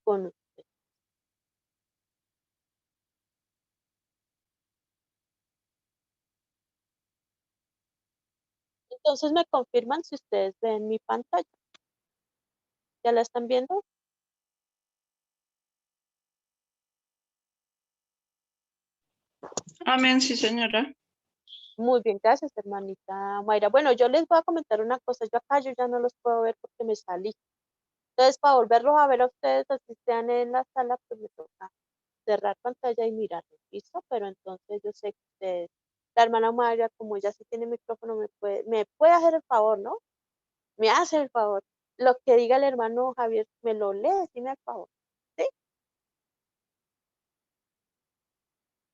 con usted. Entonces me confirman si ustedes ven mi pantalla. ¿Ya la están viendo? Amén, sí, señora. Muy bien, gracias, hermanita Mayra. Bueno, yo les voy a comentar una cosa. Yo acá yo ya no los puedo ver porque me salí. Entonces, para volverlos a ver a ustedes, así sean en la sala, pues me toca cerrar pantalla y mirarlos, ¿listo? Pero entonces yo sé que ustedes, la hermana Mayra, como ella sí tiene micrófono, me puede hacer el favor, ¿no? Me hace el favor. Lo que diga el hermano Javier, me lo lee, dime al favor. ¿Sí?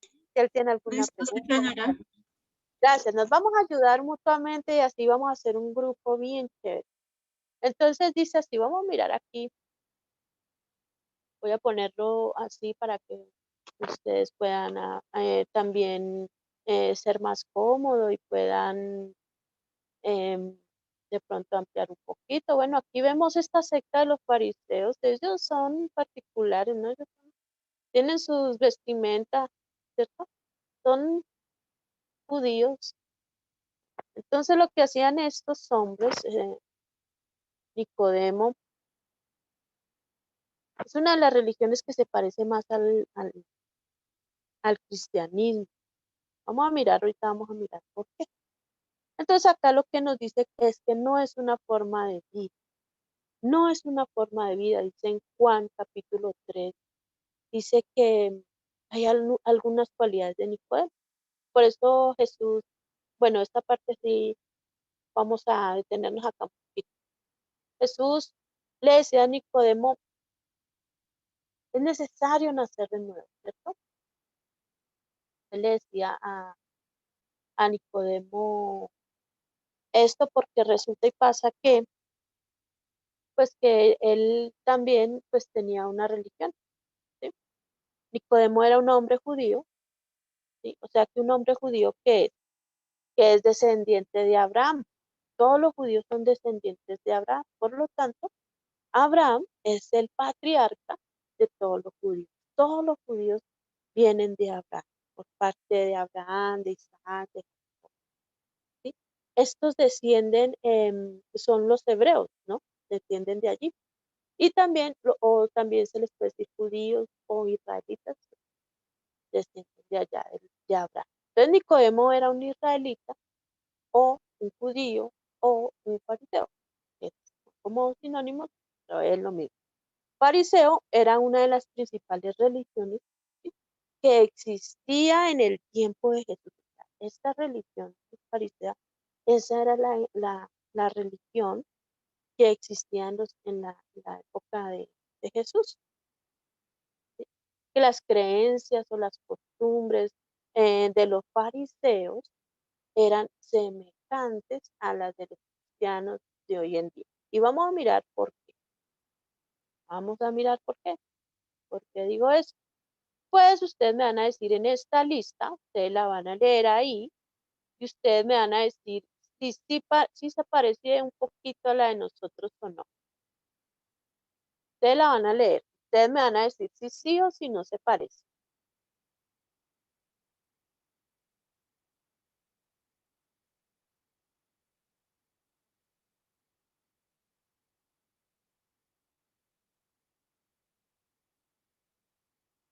Si él tiene alguna Listo, sí, pregunta. señora. Gracias, nos vamos a ayudar mutuamente y así vamos a hacer un grupo bien chévere. Entonces dice así, vamos a mirar aquí, voy a ponerlo así para que ustedes puedan también ser más cómodos y puedan em, de pronto ampliar un poquito. Bueno, aquí vemos esta secta de los fariseos, ellos son particulares, ¿no? Ellos tienen sus vestimentas, ¿cierto? Son judíos. Entonces lo que hacían estos hombres, Nicodemo, es una de las religiones que se parece más al cristianismo. Vamos a mirar, ahorita vamos a mirar por qué. Entonces acá lo que nos dice es que no es una forma de vida, no es una forma de vida, dice en Juan capítulo 3, dice que hay algunas cualidades de Nicodemo. Por eso Jesús, bueno, esta parte sí vamos a detenernos acá un poquito. Jesús le decía a Nicodemo, es necesario nacer de nuevo, ¿cierto? Él le decía a Nicodemo esto porque resulta y pasa que pues que él también pues tenía una religión, ¿sí? Nicodemo era un hombre judío, ¿sí? O sea que un hombre judío que es descendiente de Abraham. Todos los judíos son descendientes de Abraham, por lo tanto, Abraham es el patriarca de todos los judíos. Todos los judíos vienen de Abraham, por parte de Abraham, de Isaac, de Jacob, ¿sí? Estos descienden, son los hebreos, ¿no? Descienden de allí. Y también, o también se les puede decir judíos o israelitas, descienden de allá, de Abraham. Entonces Nicodemo era un israelita o un judío o un fariseo, que son como sinónimos, pero es lo mismo. Fariseo era una de las principales religiones, ¿sí?, que existía en el tiempo de Jesús. Esta religión farisea, esa era la religión que existía en la época de Jesús. ¿Sí? Que las creencias o las costumbres de los fariseos eran semejantes a las de los cristianos de hoy en día. Y vamos a mirar por qué. Vamos a mirar por qué. ¿Por qué digo eso? Pues ustedes me van a decir en esta lista, ustedes la van a leer ahí, y ustedes me van a decir si se parece un poquito a la de nosotros o no. Ustedes la van a leer. Ustedes me van a decir si sí o si no se parece.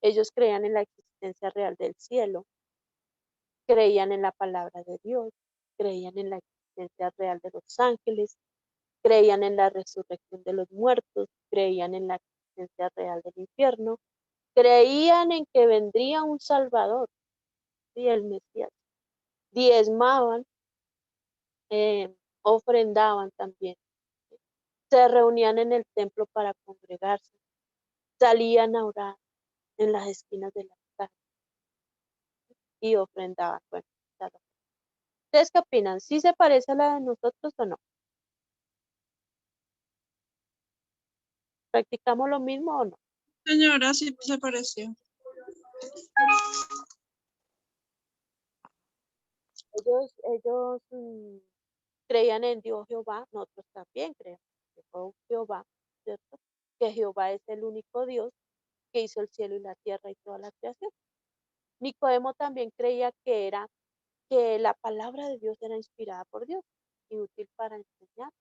Ellos creían en la existencia real del cielo, creían en la palabra de Dios, creían en la existencia real de los ángeles, creían en la resurrección de los muertos, creían en la existencia real del infierno, creían en que vendría un Salvador, y el Mesías. Diezmaban, ofrendaban también, se reunían en el templo para congregarse, salían a orar en las esquinas de las calles y ofrendaban. Bueno, claro. ¿Ustedes qué opinan? ¿Sí se parece a la de nosotros o no? ¿Practicamos lo mismo o no? Señora, sí se pareció. Ellos creían en Dios Jehová, nosotros también creemos en Dios Jehová, ¿cierto? que Jehová es el único Dios que hizo el cielo y la tierra y toda la creación. Nicodemo también creía que la palabra de Dios era inspirada por Dios y útil para enseñar,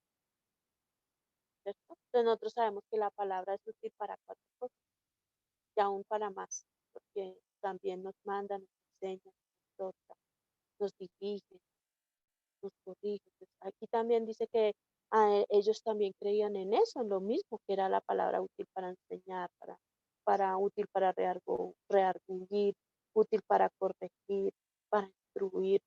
¿cierto? Entonces nosotros sabemos que la palabra es útil para cuatro cosas y aún para más, porque también nos manda, nos enseña, nos exhorta, nos dirige, nos corrige. Pues, aquí también dice que ellos también creían en eso, en lo mismo, que era la palabra útil para enseñar, útil para reargüir, útil para corregir, para instruir,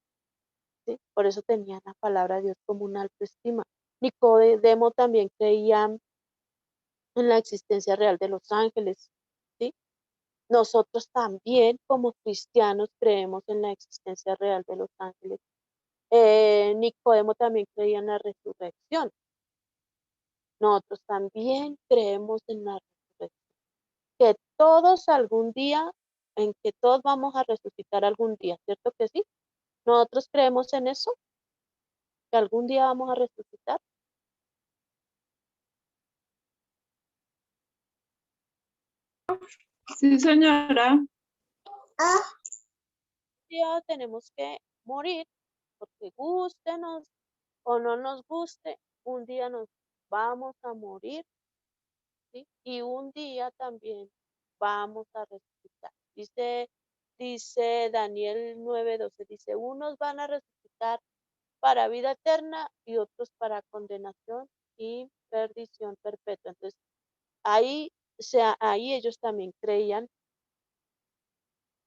¿sí? Por eso tenían la palabra de Dios como una alta estima. Nicodemo también creía en la existencia real de los ángeles, ¿sí? Nosotros también como cristianos creemos en la existencia real de los ángeles. Nicodemo también creía en la resurrección. Nosotros también creemos en la resurrección. Que todos algún día, en que todos vamos a resucitar algún día, ¿cierto que sí? Nosotros creemos en eso, que algún día vamos a resucitar. Sí, señora. Un día tenemos que morir, porque gústenos o no nos guste, un día nos vamos a morir, ¿sí? Y un día también vamos a resucitar. Dice Daniel 9:12, dice, unos van a resucitar para vida eterna y otros para condenación y perdición perpetua. Entonces, ahí ellos también creían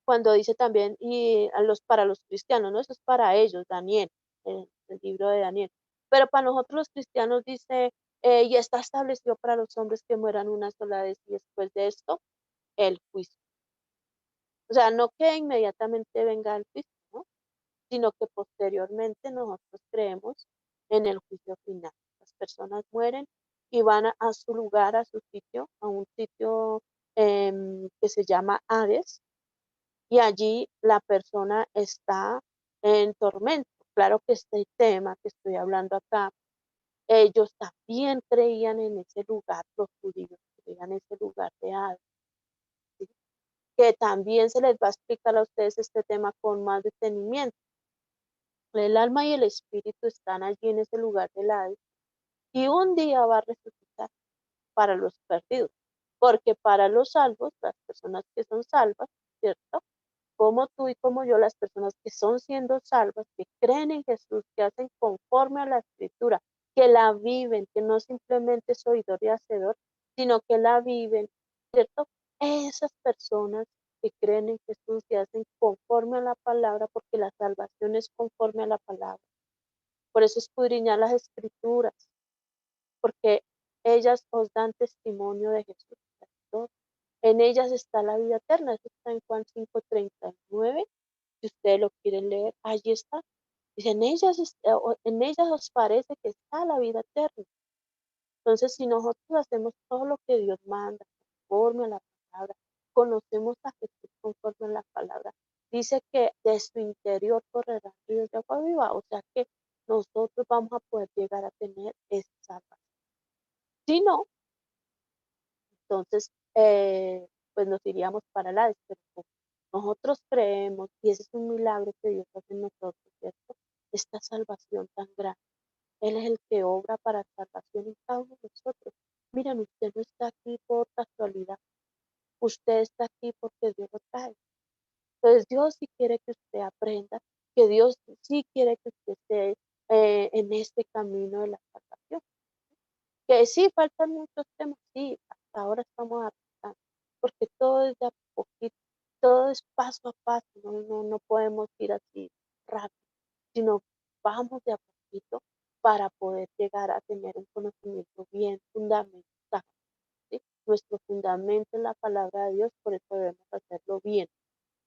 cuando dice también, y para los cristianos, ¿no? Eso es para ellos, Daniel, el libro de Daniel. Pero para nosotros los cristianos dice, y está establecido para los hombres que mueran una sola vez y después de esto, el juicio. O sea, no que inmediatamente venga el juicio, ¿no? Sino que posteriormente nosotros creemos en el juicio final. Las personas mueren y van a su lugar, a su sitio, a un sitio que se llama Hades, y allí la persona está en tormento. Claro que este tema que estoy hablando acá, ellos también creían en ese lugar, los judíos creían en ese lugar de Hades, ¿sí? Que también se les va a explicar a ustedes este tema con más detenimiento. El alma y el espíritu están allí en ese lugar del Hades y un día va a resucitar para los perdidos, porque para los salvos, las personas que son salvas, ¿cierto? Como tú y como yo, las personas que son siendo salvas, que creen en Jesús, que hacen conforme a la escritura, que la viven, que no simplemente es oidor y hacedor, sino que la viven, ¿cierto? Esas personas que creen en Jesús y hacen conforme a la palabra, porque la salvación es conforme a la palabra. Por eso escudriñar las escrituras, porque ellas os dan testimonio de Jesús. ¿Cierto? En ellas está la vida eterna, eso está en Juan 5:39. Si ustedes lo quieren leer, allí está. Dice, en ellas os parece que está la vida eterna. Entonces, si nosotros hacemos todo lo que Dios manda, conforme a la palabra, conocemos a Jesús conforme a la palabra, dice que de su interior correrán ríos de agua viva, o sea que nosotros vamos a poder llegar a tener esa salvación. Si no, entonces, pues nos iríamos para la destrucción. Nosotros creemos, y ese es un milagro que Dios hace en nosotros, ¿cierto? Esta salvación tan grande. Él es el que obra para salvación en cada uno de nosotros. Miren, usted no está aquí por casualidad. Usted está aquí porque Dios lo trae. Entonces, Dios sí quiere que usted aprenda, que Dios sí quiere que usted esté en este camino de la salvación. Que sí, faltan muchos temas, sí, hasta ahora estamos avanzando, porque todo es de a poquito, todo es paso a paso, no podemos ir así rápido, sino vamos de a poquito para poder llegar a tener un conocimiento bien fundamentado, ¿sí? Nuestro fundamento es la palabra de Dios, por eso debemos hacerlo bien.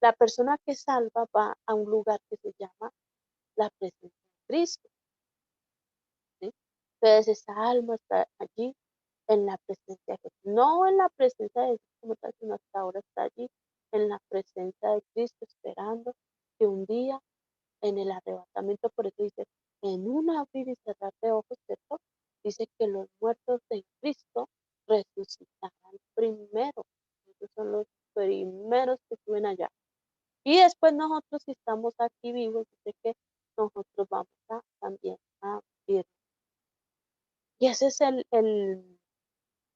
La persona que salva va a un lugar que se llama la presencia de Cristo, ¿sí? Entonces esa alma está allí en la presencia de Jesús, no en la presencia de Jesús como tal, sino hasta ahora está allí en la presencia de Cristo, esperando que un día en el arrebatamiento, por eso dice, en un abrir y cerrar de ojos, ¿cierto? Dice que los muertos en Cristo resucitan. primeros que suben allá. Y después nosotros, si estamos aquí vivos, dice que nosotros vamos a también a ir. Y ese es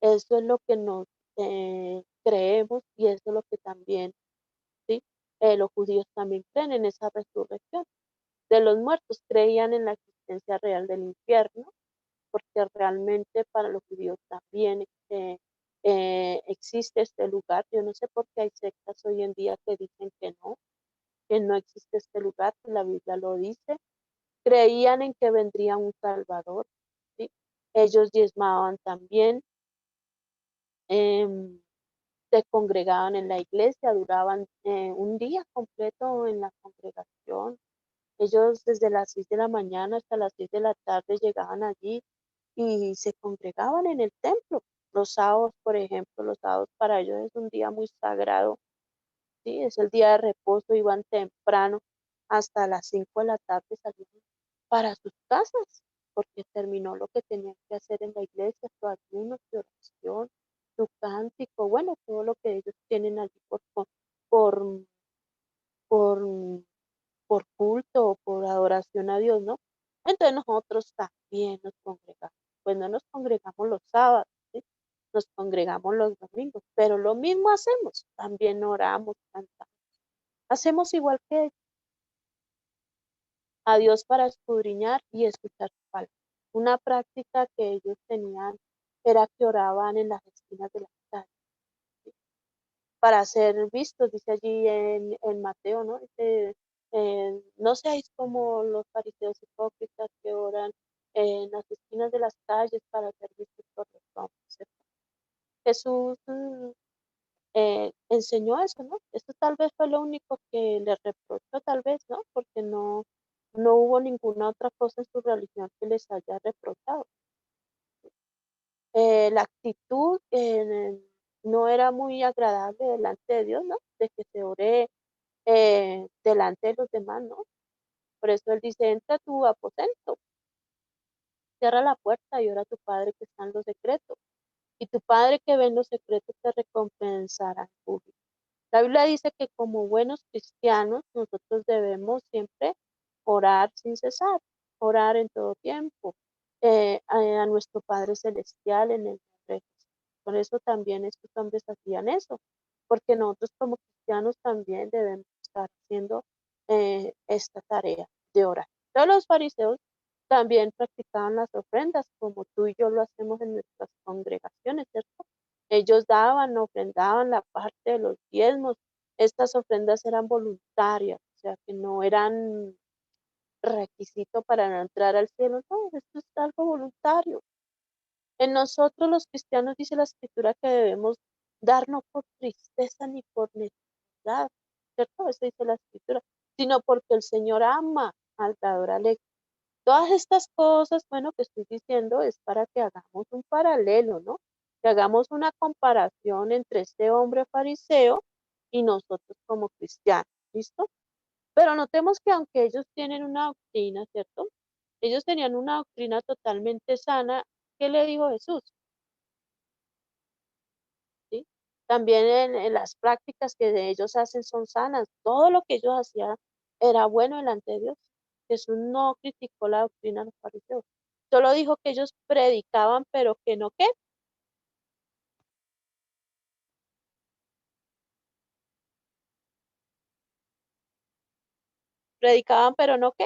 eso es lo que nos creemos, y eso es lo que también, ¿sí? Los judíos también creen en esa resurrección de los muertos, creían en la existencia real del infierno, porque realmente para los judíos también existe este lugar. Yo no sé por qué hay sectas hoy en día que dicen que no existe este lugar, que la Biblia lo dice. Creían en que vendría un Salvador, ¿sí? Ellos diezmaban también, em, se congregaban en la iglesia, duraban un día completo en la congregación. Ellos desde las 6 de la mañana hasta las 6 de la tarde llegaban allí y se congregaban en el templo. Los sábados, por ejemplo, los sábados para ellos es un día muy sagrado, ¿sí? Es el día de reposo, iban temprano, hasta las 5 de la tarde salían para sus casas, porque terminó lo que tenían que hacer en la iglesia, su ayuno, su oración, su cántico, bueno, todo lo que ellos tienen allí por, por, por culto o por adoración a Dios, ¿no? Entonces nosotros también nos congregamos. Pues no nos congregamos los sábados, ¿sí? Nos congregamos los domingos, pero lo mismo hacemos, también oramos, cantamos. Hacemos igual que a Dios para escudriñar y escuchar su palabra. Una práctica que ellos tenían era que oraban en las esquinas de las calles, ¿sí? Para ser vistos, dice allí en Mateo, ¿no? Dice, no seáis como los fariseos hipócritas que oran en las esquinas de las calles para ser vistos por los hombres, ¿cierto? Jesús enseñó eso, ¿no? Eso tal vez fue lo único que le reprochó, tal vez, ¿no? Porque no hubo ninguna otra cosa en su religión que les haya reprochado. La actitud no era muy agradable delante de Dios, ¿no? De que se ore delante de los demás, ¿no? Por eso él dice, entra a tu aposento, cierra la puerta y ora a tu Padre que está en los secretos. Y tu Padre que ve en los secretos te recompensará en público. La Biblia dice que como buenos cristianos nosotros debemos siempre orar sin cesar, orar en todo tiempo, a nuestro Padre Celestial en el nombre de Jesús. Por eso también estos hombres hacían eso, porque nosotros como cristianos también debemos estar haciendo esta tarea de orar. Todos los fariseos también practicaban las ofrendas, como tú y yo lo hacemos en nuestras congregaciones, ¿cierto? Ellos daban, ofrendaban la parte de los diezmos. Estas ofrendas eran voluntarias, o sea, que no eran requisito para no entrar al cielo. No, esto es algo voluntario. En nosotros los cristianos dice la escritura que debemos dar no por tristeza ni por necesidad, ¿cierto? Eso dice la escritura, sino porque el Señor ama al dador alegre. Todas estas cosas, bueno, que estoy diciendo es para que hagamos un paralelo, ¿no? Que hagamos una comparación entre este hombre fariseo y nosotros como cristianos, ¿listo? Pero notemos que aunque ellos tienen una doctrina, ¿cierto? Ellos tenían una doctrina totalmente sana. ¿Qué le dijo Jesús? ¿Sí? También en las prácticas que ellos hacen son sanas. Todo lo que ellos hacían era bueno delante de Dios. Jesús no criticó la doctrina de los fariseos. Solo dijo que ellos predicaban, pero que no qué. Predicaban, pero no qué.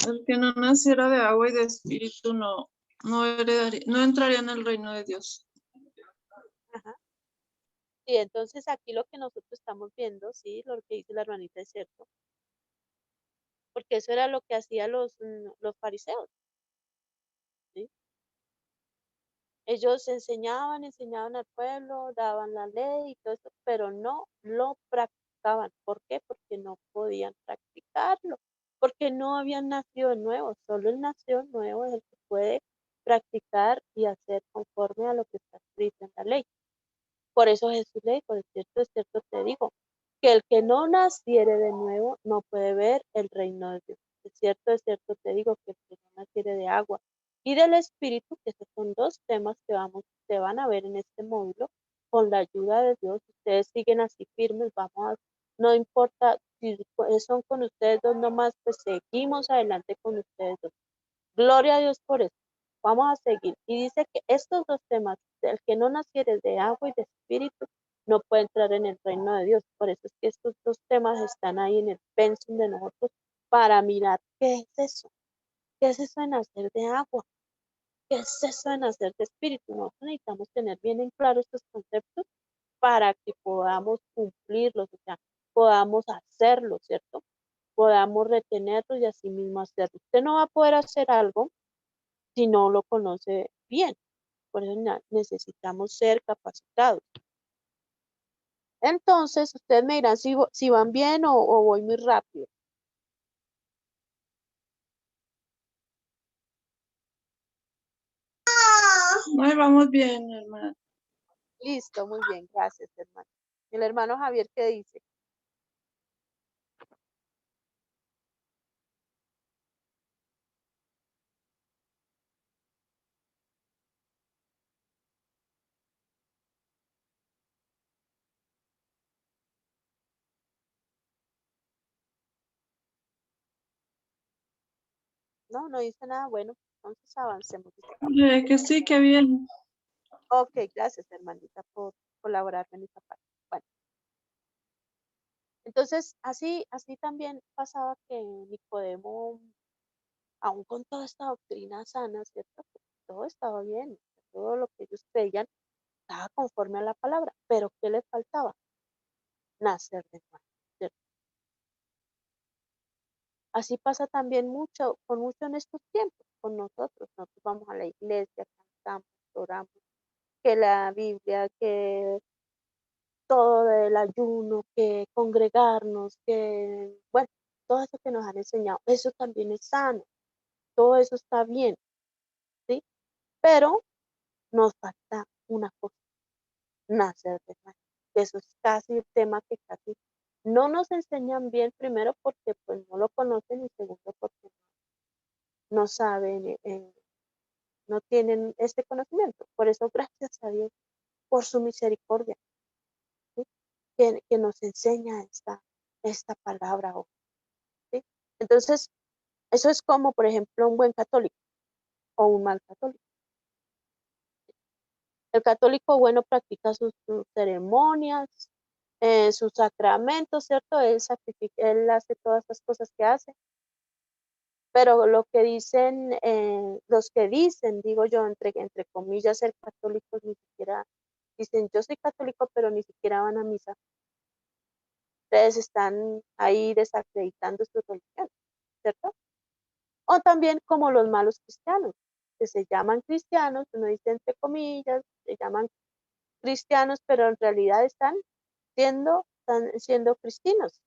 El que no naciera de agua y de espíritu no entraría en el reino de Dios. Ajá. Sí, entonces aquí lo que nosotros estamos viendo, sí, lo que dice la hermanita es cierto, porque eso era lo que hacían los fariseos, ¿sí? Ellos enseñaban al pueblo, daban la ley y todo eso, pero no lo practicaban. ¿Por qué? Porque no podían practicarlo, porque no habían nacido de nuevo. Solo el nacido nuevo es el que puede practicar y hacer conforme a lo que está escrito en la ley. Por eso Jesús le dijo, de cierto te digo, que el que no naciere de nuevo no puede ver el reino de Dios. De cierto te digo, que el que no naciere de agua y del Espíritu, que esos son 2 temas que se van a ver en este módulo. Con la ayuda de Dios, ustedes siguen así firmes, no importa si son con ustedes dos nomás, pues seguimos adelante con ustedes dos. Gloria a Dios por eso. Vamos a seguir. Y dice que estos 2 temas, el que no naciere de agua y de espíritu, no puede entrar en el reino de Dios. Por eso es que estos 2 temas están ahí en el pensum de nosotros para mirar qué es eso. ¿Qué es eso de nacer de agua? ¿Qué es eso de nacer de espíritu? Nosotros necesitamos tener bien en claro estos conceptos para que podamos cumplirlos, o sea, podamos hacerlo, ¿cierto? Podamos retenerlos y así mismo hacerlo. Usted no va a poder hacer algo si no lo conoce bien. Por eso necesitamos ser capacitados. Entonces, ustedes me dirán si van bien o voy muy rápido. Ahí vamos bien, hermana. Listo, muy bien, gracias, hermano. El hermano Javier, ¿qué dice? No dice nada bueno. Entonces avancemos. Que sí, que bien. Ok, gracias, hermanita, por colaborarme en esta parte. Bueno, entonces así también pasaba que Nicodemo, aún con toda esta doctrina sana, ¿cierto? Todo estaba bien, todo lo que ellos creían estaba conforme a la palabra, pero ¿qué les faltaba? Nacer de nuevo, ¿cierto? Así pasa también mucho en estos tiempos, con nosotros. Nosotros vamos a la iglesia, cantamos, oramos, que la Biblia, que todo del ayuno, que congregarnos, que, bueno, todo eso que nos han enseñado, eso también es sano, todo eso está bien, ¿sí? Pero nos falta una cosa, nacer de nuevo. Eso es casi el tema que casi no nos enseñan bien, primero porque pues no lo conocen y segundo porque no saben, no tienen este conocimiento. Por eso, gracias a Dios por su misericordia, ¿sí? Que nos enseña esta palabra hoy, ¿sí? Entonces, eso es como, por ejemplo, un buen católico o un mal católico. El católico bueno practica sus ceremonias, sus sacramentos, ¿cierto? Él hace todas esas cosas que hace, pero lo que dicen, los que dicen, digo yo, entre comillas, ser católicos, ni siquiera dicen, yo soy católico, pero ni siquiera van a misa. Ustedes están ahí desacreditando su religión, ¿cierto? O también como los malos cristianos, que se llaman cristianos, uno dice entre comillas, se llaman cristianos, pero en realidad están siendo cristianos.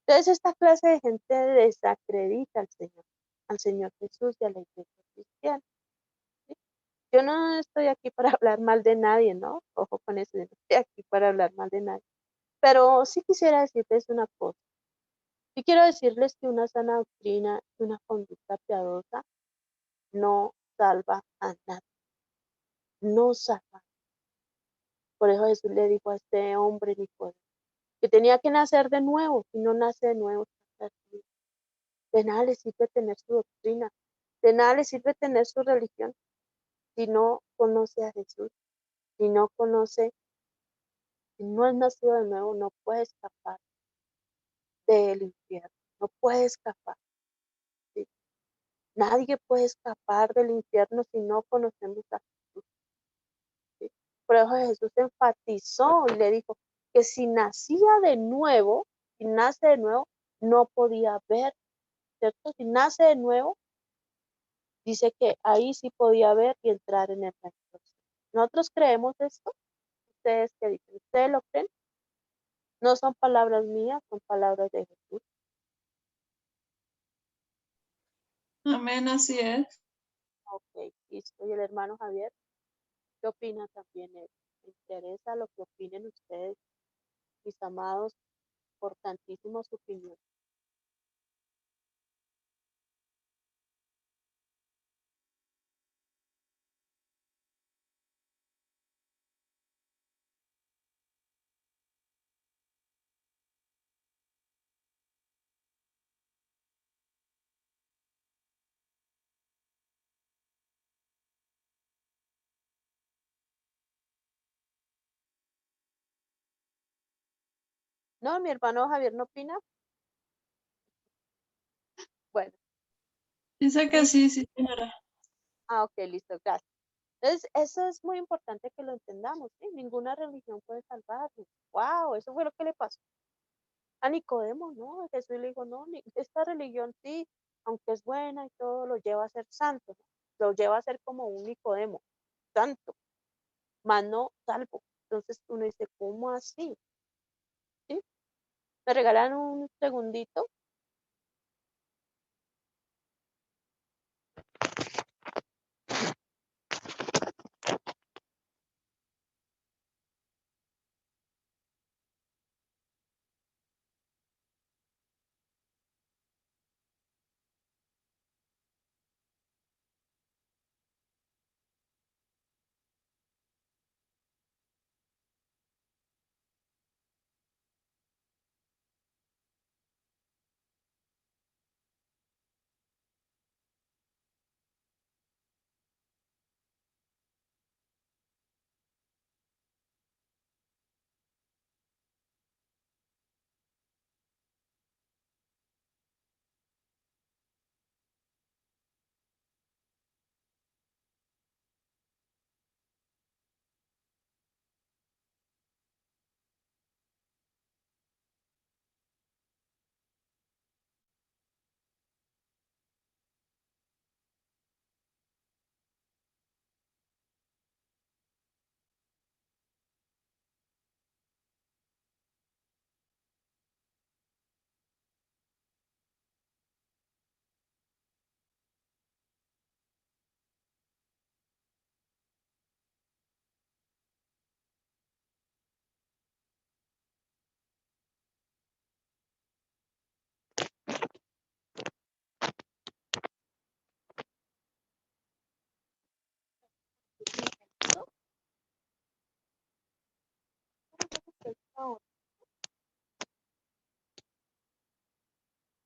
Entonces esta clase de gente desacredita al Señor Jesús y a la iglesia cristiana, ¿sí? Yo no estoy aquí para hablar mal de nadie, ¿no? Ojo con eso, yo no estoy aquí para hablar mal de nadie. Pero sí quisiera decirles una cosa. Sí quiero decirles que una sana doctrina y una conducta piadosa no salva a nadie, no salva. Por eso Jesús le dijo a este hombre, Nicodemo, que tenía que nacer de nuevo. Si no nace de nuevo, está perdido. De nada le sirve tener su doctrina, de nada le sirve tener su religión si no conoce a Jesús, si no conoce, si no es nacido de nuevo, no puede escapar del infierno, no puede escapar. ¿Sí? Nadie puede escapar del infierno si no conocemos a Jesús. ¿Sí? Por eso Jesús enfatizó y le dijo que si nacía de nuevo, si nace de nuevo, no podía ver, ¿cierto? Si nace de nuevo, dice que ahí sí podía ver y entrar en el reino de los cielos. ¿Nosotros creemos esto? ¿Ustedes qué dicen? ¿Ustedes lo creen? No son palabras mías, son palabras de Jesús. Amén, así es. Ok, listo. ¿Y el hermano Javier qué opina también él? Me interesa lo que opinen ustedes, mis amados, importantísimo su opinión. No, mi hermano Javier no opina. Bueno, Dice que listo. sí, señora. Ah, ok, listo, gracias. Entonces, eso es muy importante que lo entendamos, ¿sí? Ninguna religión puede salvarnos. Wow, eso fue lo que le pasó a Nicodemo, ¿no? Jesús le dijo, no, esta religión sí, aunque es buena y todo, lo lleva a ser santo, ¿no? Lo lleva a ser como un Nicodemo, santo, mas no salvo. Entonces uno dice, ¿cómo así? ¿Sí? ¿Me regalan un segundito?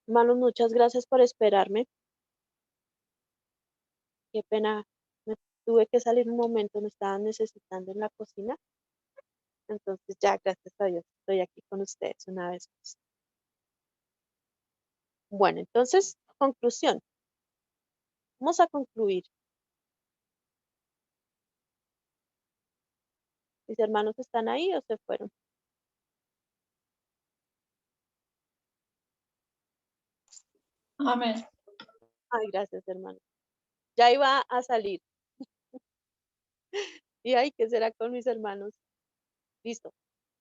Hermanos, muchas gracias por esperarme. Qué pena, me tuve que salir un momento, me estaban necesitando en la cocina. Entonces ya, gracias a Dios, estoy aquí con ustedes una vez más. Bueno, entonces, conclusión. Vamos a concluir. ¿Mis hermanos están ahí o se fueron? Amén. Ay, gracias, hermano. Ya iba a salir. Y ay, ¿qué será con mis hermanos? Listo.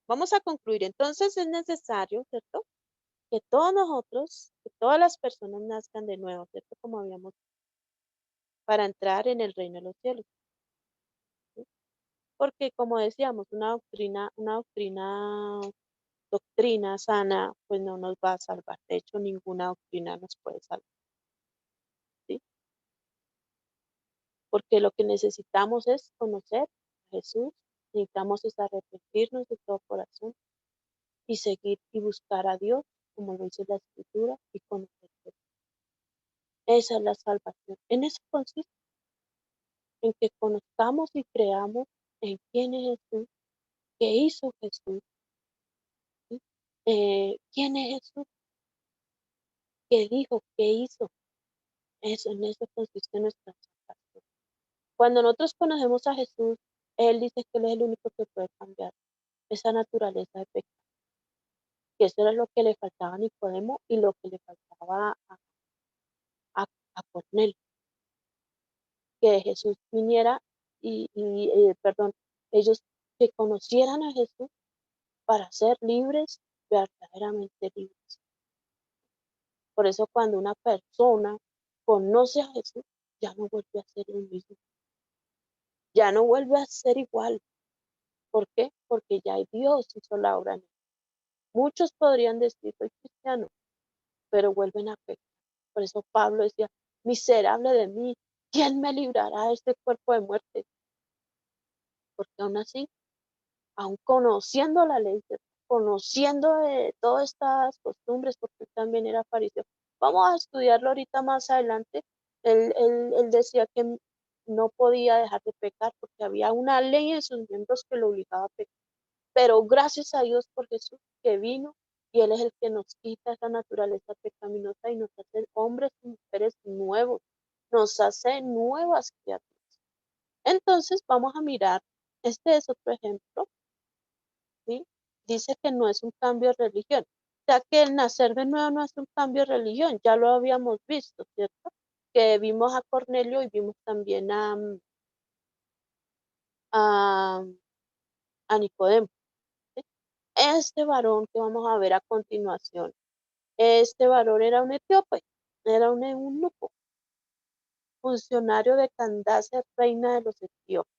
Vamos a concluir. Entonces es necesario, ¿cierto? Que todos nosotros, que todas las personas nazcan de nuevo, ¿cierto? Como habíamos, para entrar en el reino de los cielos. ¿Sí? Porque como decíamos, doctrina sana, pues no nos va a salvar. De hecho, ninguna doctrina nos puede salvar, ¿sí? Porque lo que necesitamos es conocer a Jesús, necesitamos es arrepentirnos de todo corazón y seguir y buscar a Dios, como lo dice la Escritura, y conocer a Dios. Esa es la salvación. En eso consiste, en que conozcamos y creamos en quién es Jesús, qué hizo Jesús, ¿sí? ¿Quién es Jesús? ¿Qué dijo? ¿Qué hizo? Eso, en eso consiste nuestra salvación. Cuando nosotros conocemos a Jesús, Él dice que Él es el único que puede cambiar esa naturaleza de pecado. Que eso era lo que le faltaba a Nicodemo y lo que le faltaba a Cornelio. Que Jesús viniera perdón, ellos que conocieran a Jesús para ser libres, verdaderamente libres. Por eso cuando una persona conoce a Jesús, ya no vuelve a ser el mismo, ya no vuelve a ser igual. ¿Por qué? Porque ya Dios hizo la obra en él. Muchos podrían decir, soy cristiano, pero vuelven a pecar. Por eso Pablo decía, miserable de mí, ¿quién me librará de este cuerpo de muerte? Porque aún así, aún conociendo la ley, conociendo de todas estas costumbres, porque él también era fariseo. Vamos a estudiarlo ahorita más adelante. Él decía que no podía dejar de pecar porque había una ley en sus miembros que lo obligaba a pecar. Pero gracias a Dios por Jesús que vino y Él es el que nos quita esa naturaleza pecaminosa y nos hace hombres y mujeres nuevos, nos hace nuevas criaturas. Entonces vamos a mirar, este es otro ejemplo, ¿sí? Dice que no es un cambio de religión, o sea que el nacer de nuevo no es un cambio de religión, ya lo habíamos visto, ¿cierto? Que vimos a Cornelio y vimos también a, a Nicodemo. ¿Sí? Este varón que vamos a ver a continuación, este varón era un etíope, era un eunuco, funcionario de Candace, reina de los etíopes,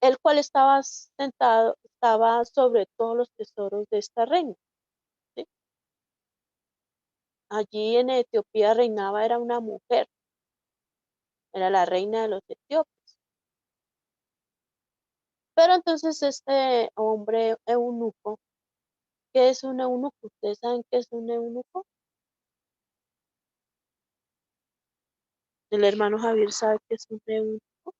el cual estaba sentado, estaba sobre todos los tesoros de esta reina. ¿Sí? Allí en Etiopía reinaba, era una mujer, era la reina de los etíopes. Pero entonces este hombre eunuco, ¿qué es un eunuco? ¿Ustedes saben qué es un eunuco? El hermano Javier sabe qué es un eunuco.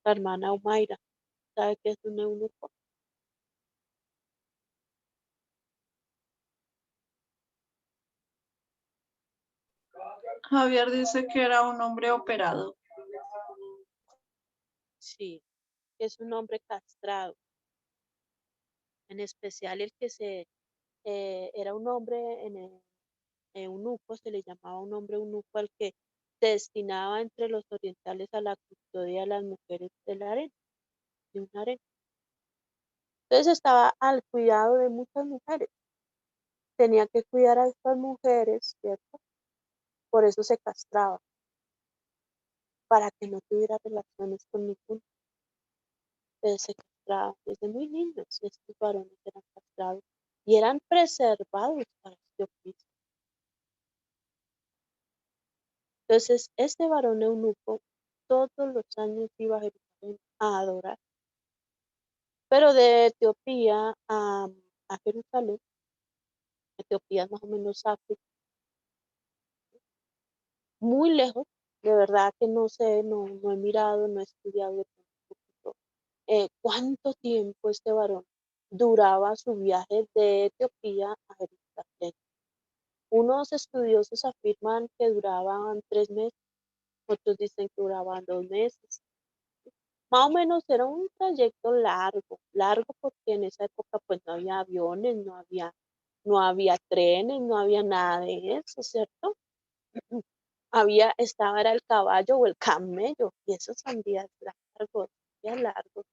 La hermana Umaira sabe qué es un eunuco. Javier dice que era un hombre operado. Sí, que es un hombre castrado. En especial el que era un hombre en el eunuco, se le llamaba un hombre eunuco al que se destinaba entre los orientales a la custodia de las mujeres de la arena, de una arena. Entonces estaba al cuidado de muchas mujeres. Tenía que cuidar a estas mujeres, ¿cierto? Por eso se castraba, para que no tuviera relaciones con ninguno. Entonces se castraba desde muy niños. Estos varones eran castrados y eran preservados para este oficio. Entonces, este varón eunuco todos los años iba a Jerusalén a adorar, pero de Etiopía a Jerusalén, Etiopía es más o menos África, muy lejos, de verdad que no sé, no he mirado, no he estudiado de pronto un poquito, cuánto tiempo este varón duraba su viaje de Etiopía a Jerusalén. Unos estudiosos afirman que duraban 3 meses, otros dicen que duraban 2 meses. Más o menos era un trayecto largo, largo porque en esa época pues no había aviones, no había trenes, no había nada de eso, ¿cierto? Era el caballo o el camello, y esos son días largos,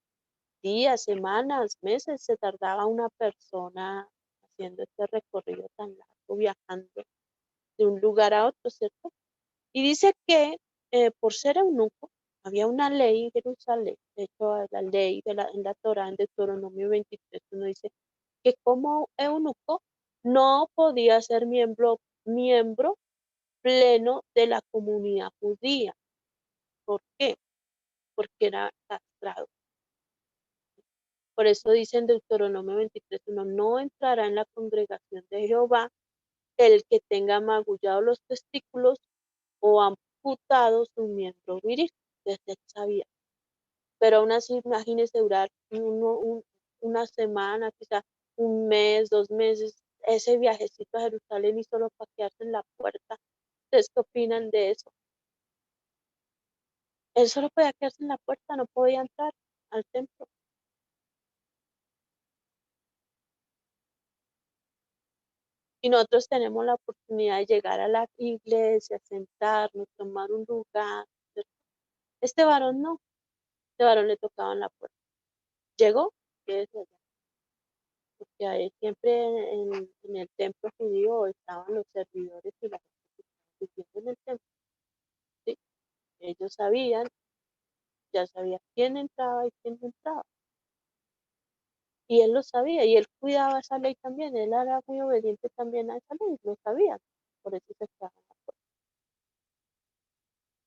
días, semanas, meses se tardaba una persona haciendo este recorrido tan largo, viajando de un lugar a otro, ¿cierto? Y dice que por ser eunuco, había una ley en Jerusalén, de hecho la ley en la Torá, en Deuteronomio 23, uno dice que como eunuco no podía ser miembro pleno de la comunidad judía. ¿Por qué? Porque era castrado. Por eso dice en Deuteronomio 23, uno no entrará en la congregación de Jehová el que tenga magullados los testículos o amputado su miembro viril. Desde él sabía. Pero aún así, imagínese durar una semana, quizá un mes, 2 meses, ese viajecito a Jerusalén y solo para quedarse en la puerta. ¿Ustedes qué opinan de eso? Él solo podía quedarse en la puerta, no podía entrar al templo. Y nosotros tenemos la oportunidad de llegar a la iglesia, sentarnos, tomar un lugar, ¿cierto? Este varón no, este varón le tocaba en la puerta. Llegó, quédese allá, porque ahí siempre en el templo judío estaban los servidores y la gente que estaba sirviendo en el templo, ¿sí? Ellos sabían, ya sabía quién entraba y quién no entraba. Y él lo sabía, y él cuidaba esa ley también, él era muy obediente también a esa ley, lo sabía, por eso se quedaba en la puerta.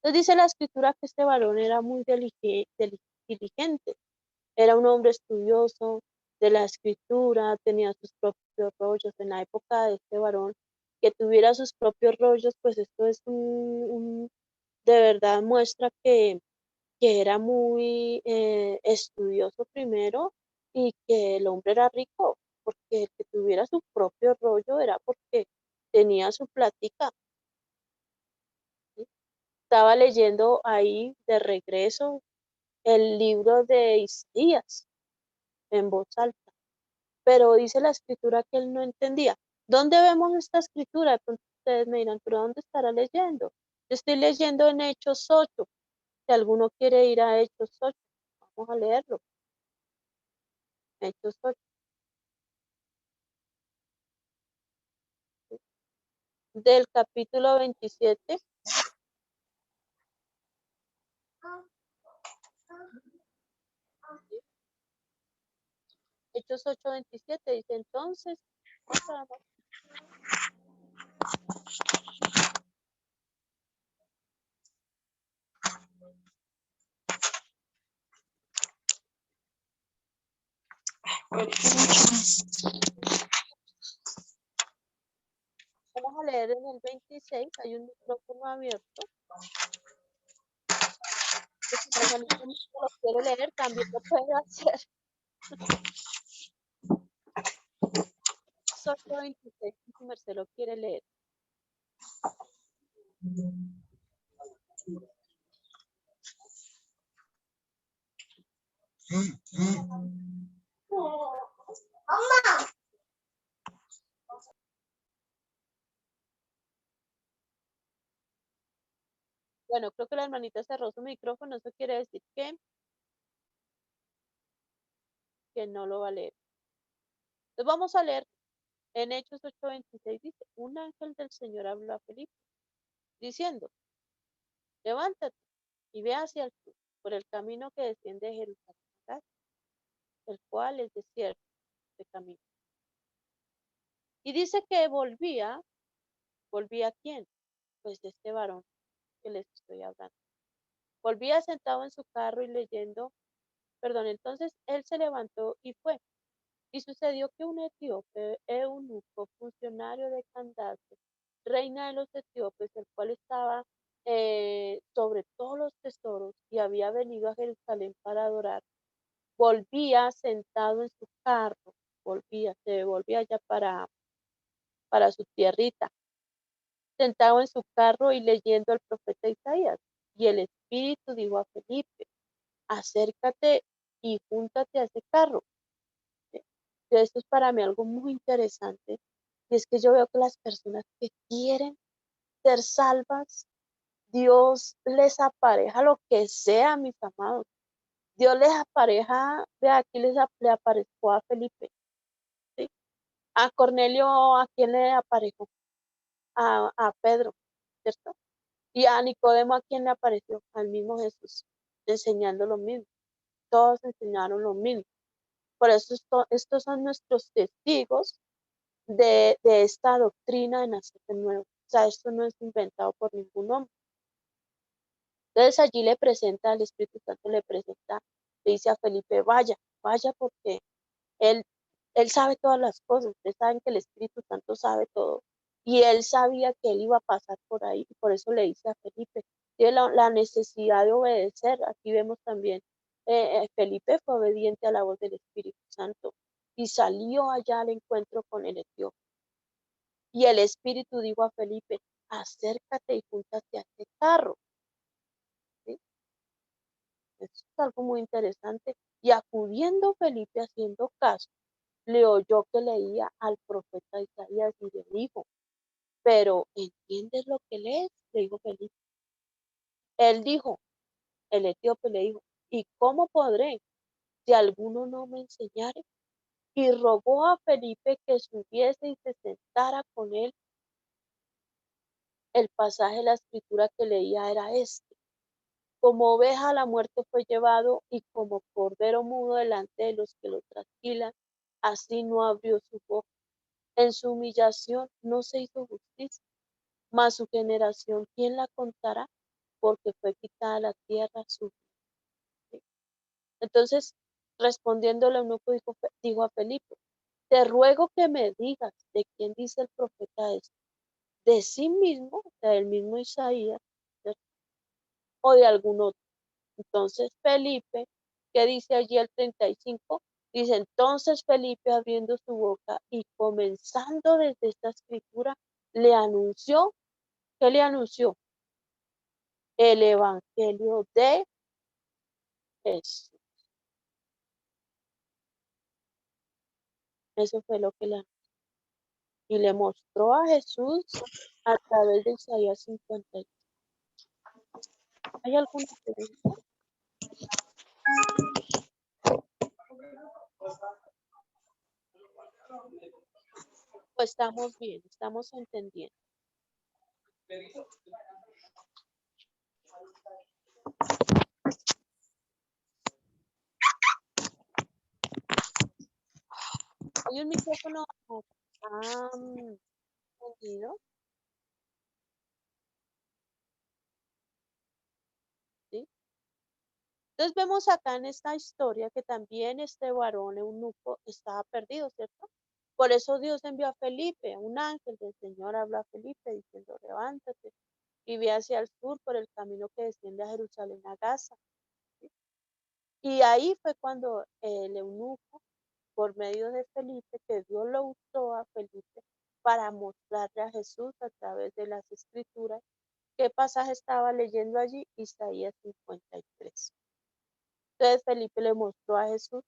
Entonces dice la escritura que este varón era muy diligente, era un hombre estudioso, de la escritura, tenía sus propios rollos. En la época de este varón, que tuviera sus propios rollos, pues esto es de verdad muestra que era muy estudioso primero y que el hombre era rico, porque el que tuviera su propio rollo era porque tenía su plática. ¿Sí? Estaba leyendo ahí de regreso el libro de Isaías en voz alta, pero dice la escritura que él no entendía. ¿Dónde vemos esta escritura? Entonces ustedes me dirán, ¿pero dónde estará leyendo? Yo estoy leyendo en Hechos 8. Si alguno quiere ir a Hechos 8, vamos a leerlo. Hechos 8. Del capítulo 27. Hechos 8:27 dice entonces, vamos a leer en el 26, hay un micrófono abierto. Si la hermanita no lo quiere leer, también lo puede hacer. 8:26, si Merced lo quiere leer. Bueno, creo que la hermanita cerró su micrófono, eso quiere decir que no lo va a leer. Entonces vamos a leer en Hechos 8:26, dice, un ángel del Señor habló a Felipe, diciendo, levántate y ve hacia el sur, por el camino que desciende de Jerusalén, el cual es desierto de camino. Y dice que ¿volvía quién? Pues de este varón que les estoy hablando. Volvía sentado en su carro y leyendo, entonces él se levantó y fue. Y sucedió que un etíope, eunuco, funcionario de Candace, reina de los etíopes, el cual estaba sobre todos los tesoros y había venido a Jerusalén para adorar, volvía sentado en su carro, se volvía ya para su tierrita, sentado en su carro y leyendo al profeta Isaías. Y el Espíritu dijo a Felipe, acércate y júntate a ese carro. Esto es para mí algo muy interesante, y es que yo veo que las personas que quieren ser salvas, Dios les apareja lo que sea, mis amados. Dios les apareja, de aquí le apareció a Felipe, ¿sí? A Cornelio, ¿a quién le apareció? A Pedro, ¿cierto? Y a Nicodemo, ¿a quién le apareció? Al mismo Jesús, enseñando lo mismo. Todos enseñaron lo mismo. Por eso estos son nuestros testigos de esta doctrina de nacer de nuevo. O sea, esto no es inventado por ningún hombre. Entonces allí le presenta, el Espíritu Santo le presenta, le dice a Felipe, vaya, vaya porque él, él sabe todas las cosas. Ustedes saben que el Espíritu Santo sabe todo. Y él sabía que él iba a pasar por ahí, y por eso le dice a Felipe, tiene la necesidad de obedecer. Aquí vemos también, Felipe fue obediente a la voz del Espíritu Santo y salió allá al encuentro con el etíope. Y el Espíritu dijo a Felipe, acércate y júntate a este carro. ¿Sí? Esto es algo muy interesante. Y acudiendo Felipe haciendo caso, le oyó que leía al profeta Isaías y le dijo, pero ¿entiendes lo que lees? Le dijo Felipe. Él dijo, el etíope le dijo, ¿y cómo podré si alguno no me enseñare? Y rogó a Felipe que subiese y se sentara con él. El pasaje de la escritura que leía era este. Como oveja a la muerte fue llevado, y como cordero mudo delante de los que lo trasquilan, así no abrió su boca. En su humillación no se hizo justicia, mas su generación, ¿quién la contará? Porque fue quitada la tierra su. Entonces, Respondiendo el eunuco dijo a Felipe: te ruego que me digas de quién dice el profeta esto, de sí mismo, o sea, del mismo Isaías, ¿cierto? O de algún otro. Entonces Felipe, ¿qué dice allí el 35? Dice, entonces Felipe abriendo su boca y comenzando desde esta escritura, le anunció, ¿qué le anunció? El evangelio de Jesús. Eso fue lo que le anunció. Y le mostró a Jesús a través de Isaías 53. ¿Hay alguna pregunta? Pues estamos bien, estamos entendiendo. Hay un micrófono encendido, ¿sí? Entonces vemos acá en esta historia que también este varón eunuco estaba perdido, ¿cierto? Por eso Dios envió a Felipe, un ángel del Señor habló a Felipe diciendo, levántate y ve hacia el sur por el camino que desciende a Jerusalén, a Gaza. ¿Sí? Y ahí fue cuando el eunuco, por medio de Felipe, que Dios lo usó a Felipe para mostrarle a Jesús a través de las escrituras. ¿Qué pasaje estaba leyendo allí? Isaías 53. Entonces Felipe le mostró a Jesús,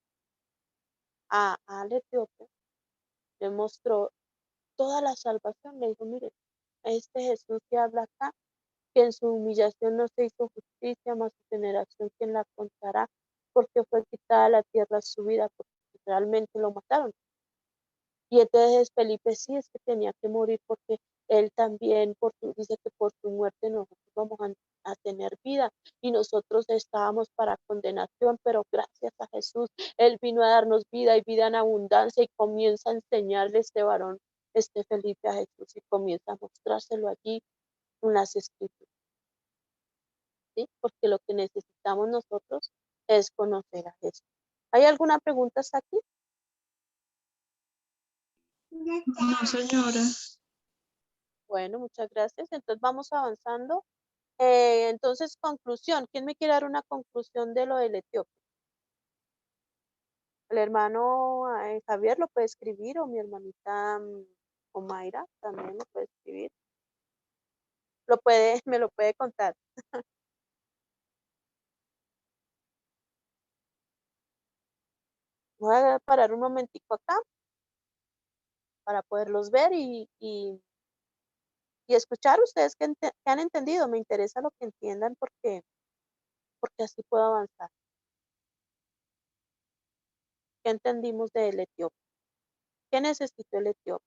al etíope, le mostró toda la salvación. Le dijo, mire, este Jesús que habla acá, que en su humillación no se hizo justicia, más su generación quien la contará, porque fue quitada la tierra su vida, porque realmente lo mataron. Y entonces Felipe sí es que tenía que morir porque él también, dice que por su muerte nosotros vamos a tener vida y nosotros estábamos para condenación, pero gracias a Jesús, Él vino a darnos vida y vida en abundancia y comienza a enseñarle este varón, este Felipe a Jesús y comienza a mostrárselo allí en las escrituras, ¿sí? Porque lo que necesitamos nosotros es conocer a Jesús. ¿Hay alguna pregunta hasta aquí? No, señora. Bueno, muchas gracias. Entonces vamos avanzando. Entonces, conclusión. ¿Quién me quiere dar una conclusión de lo del etíope? El hermano Javier lo puede escribir o mi hermanita Omaira también lo puede escribir. Me lo puede contar. Voy a parar un momentico acá para poderlos ver y escuchar ustedes que han entendido. Me interesa lo que entiendan porque así puedo avanzar. ¿Qué entendimos del etíope? ¿Qué necesitó el etíope?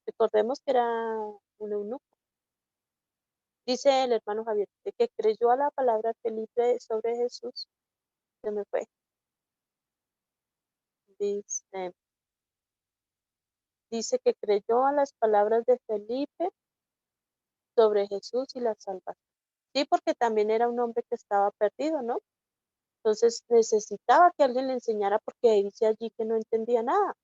Recordemos que era un eunuco. Dice el hermano Javier que creyó a la palabra Felipe sobre Jesús. Se me fue. Dice que creyó a las palabras de Felipe sobre Jesús y la salvación. Sí, porque también era un hombre que estaba perdido, ¿no? Entonces necesitaba que alguien le enseñara porque dice allí que no entendía nada.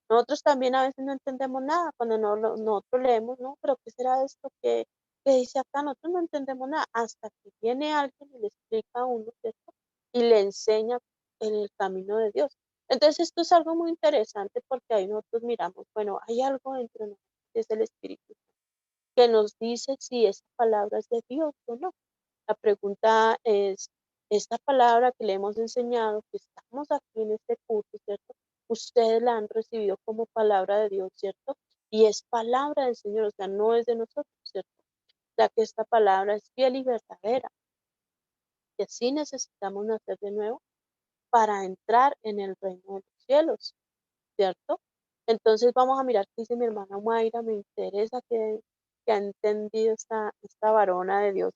Nosotros también a veces no entendemos nada cuando nosotros leemos, ¿no? Pero ¿qué será esto que dice acá? Nosotros no entendemos nada hasta que viene alguien y le explica a uno, ¿cierto? Y le enseña en el camino de Dios. Entonces esto es algo muy interesante porque ahí nosotros miramos, bueno, hay algo dentro de nosotros, que es el Espíritu, que nos dice si esa palabra es de Dios o no. La pregunta es, esta palabra que le hemos enseñado, que estamos aquí en este curso, ¿cierto? Ustedes la han recibido como palabra de Dios, ¿cierto? Y es palabra del Señor, o sea, no es de nosotros, ¿cierto? O sea, que esta palabra es fiel y verdadera. Que sí necesitamos nacer de nuevo para entrar en el reino de los cielos, ¿cierto? Entonces vamos a mirar qué dice mi hermana Mayra, me interesa que ha entendido esta varona de Dios,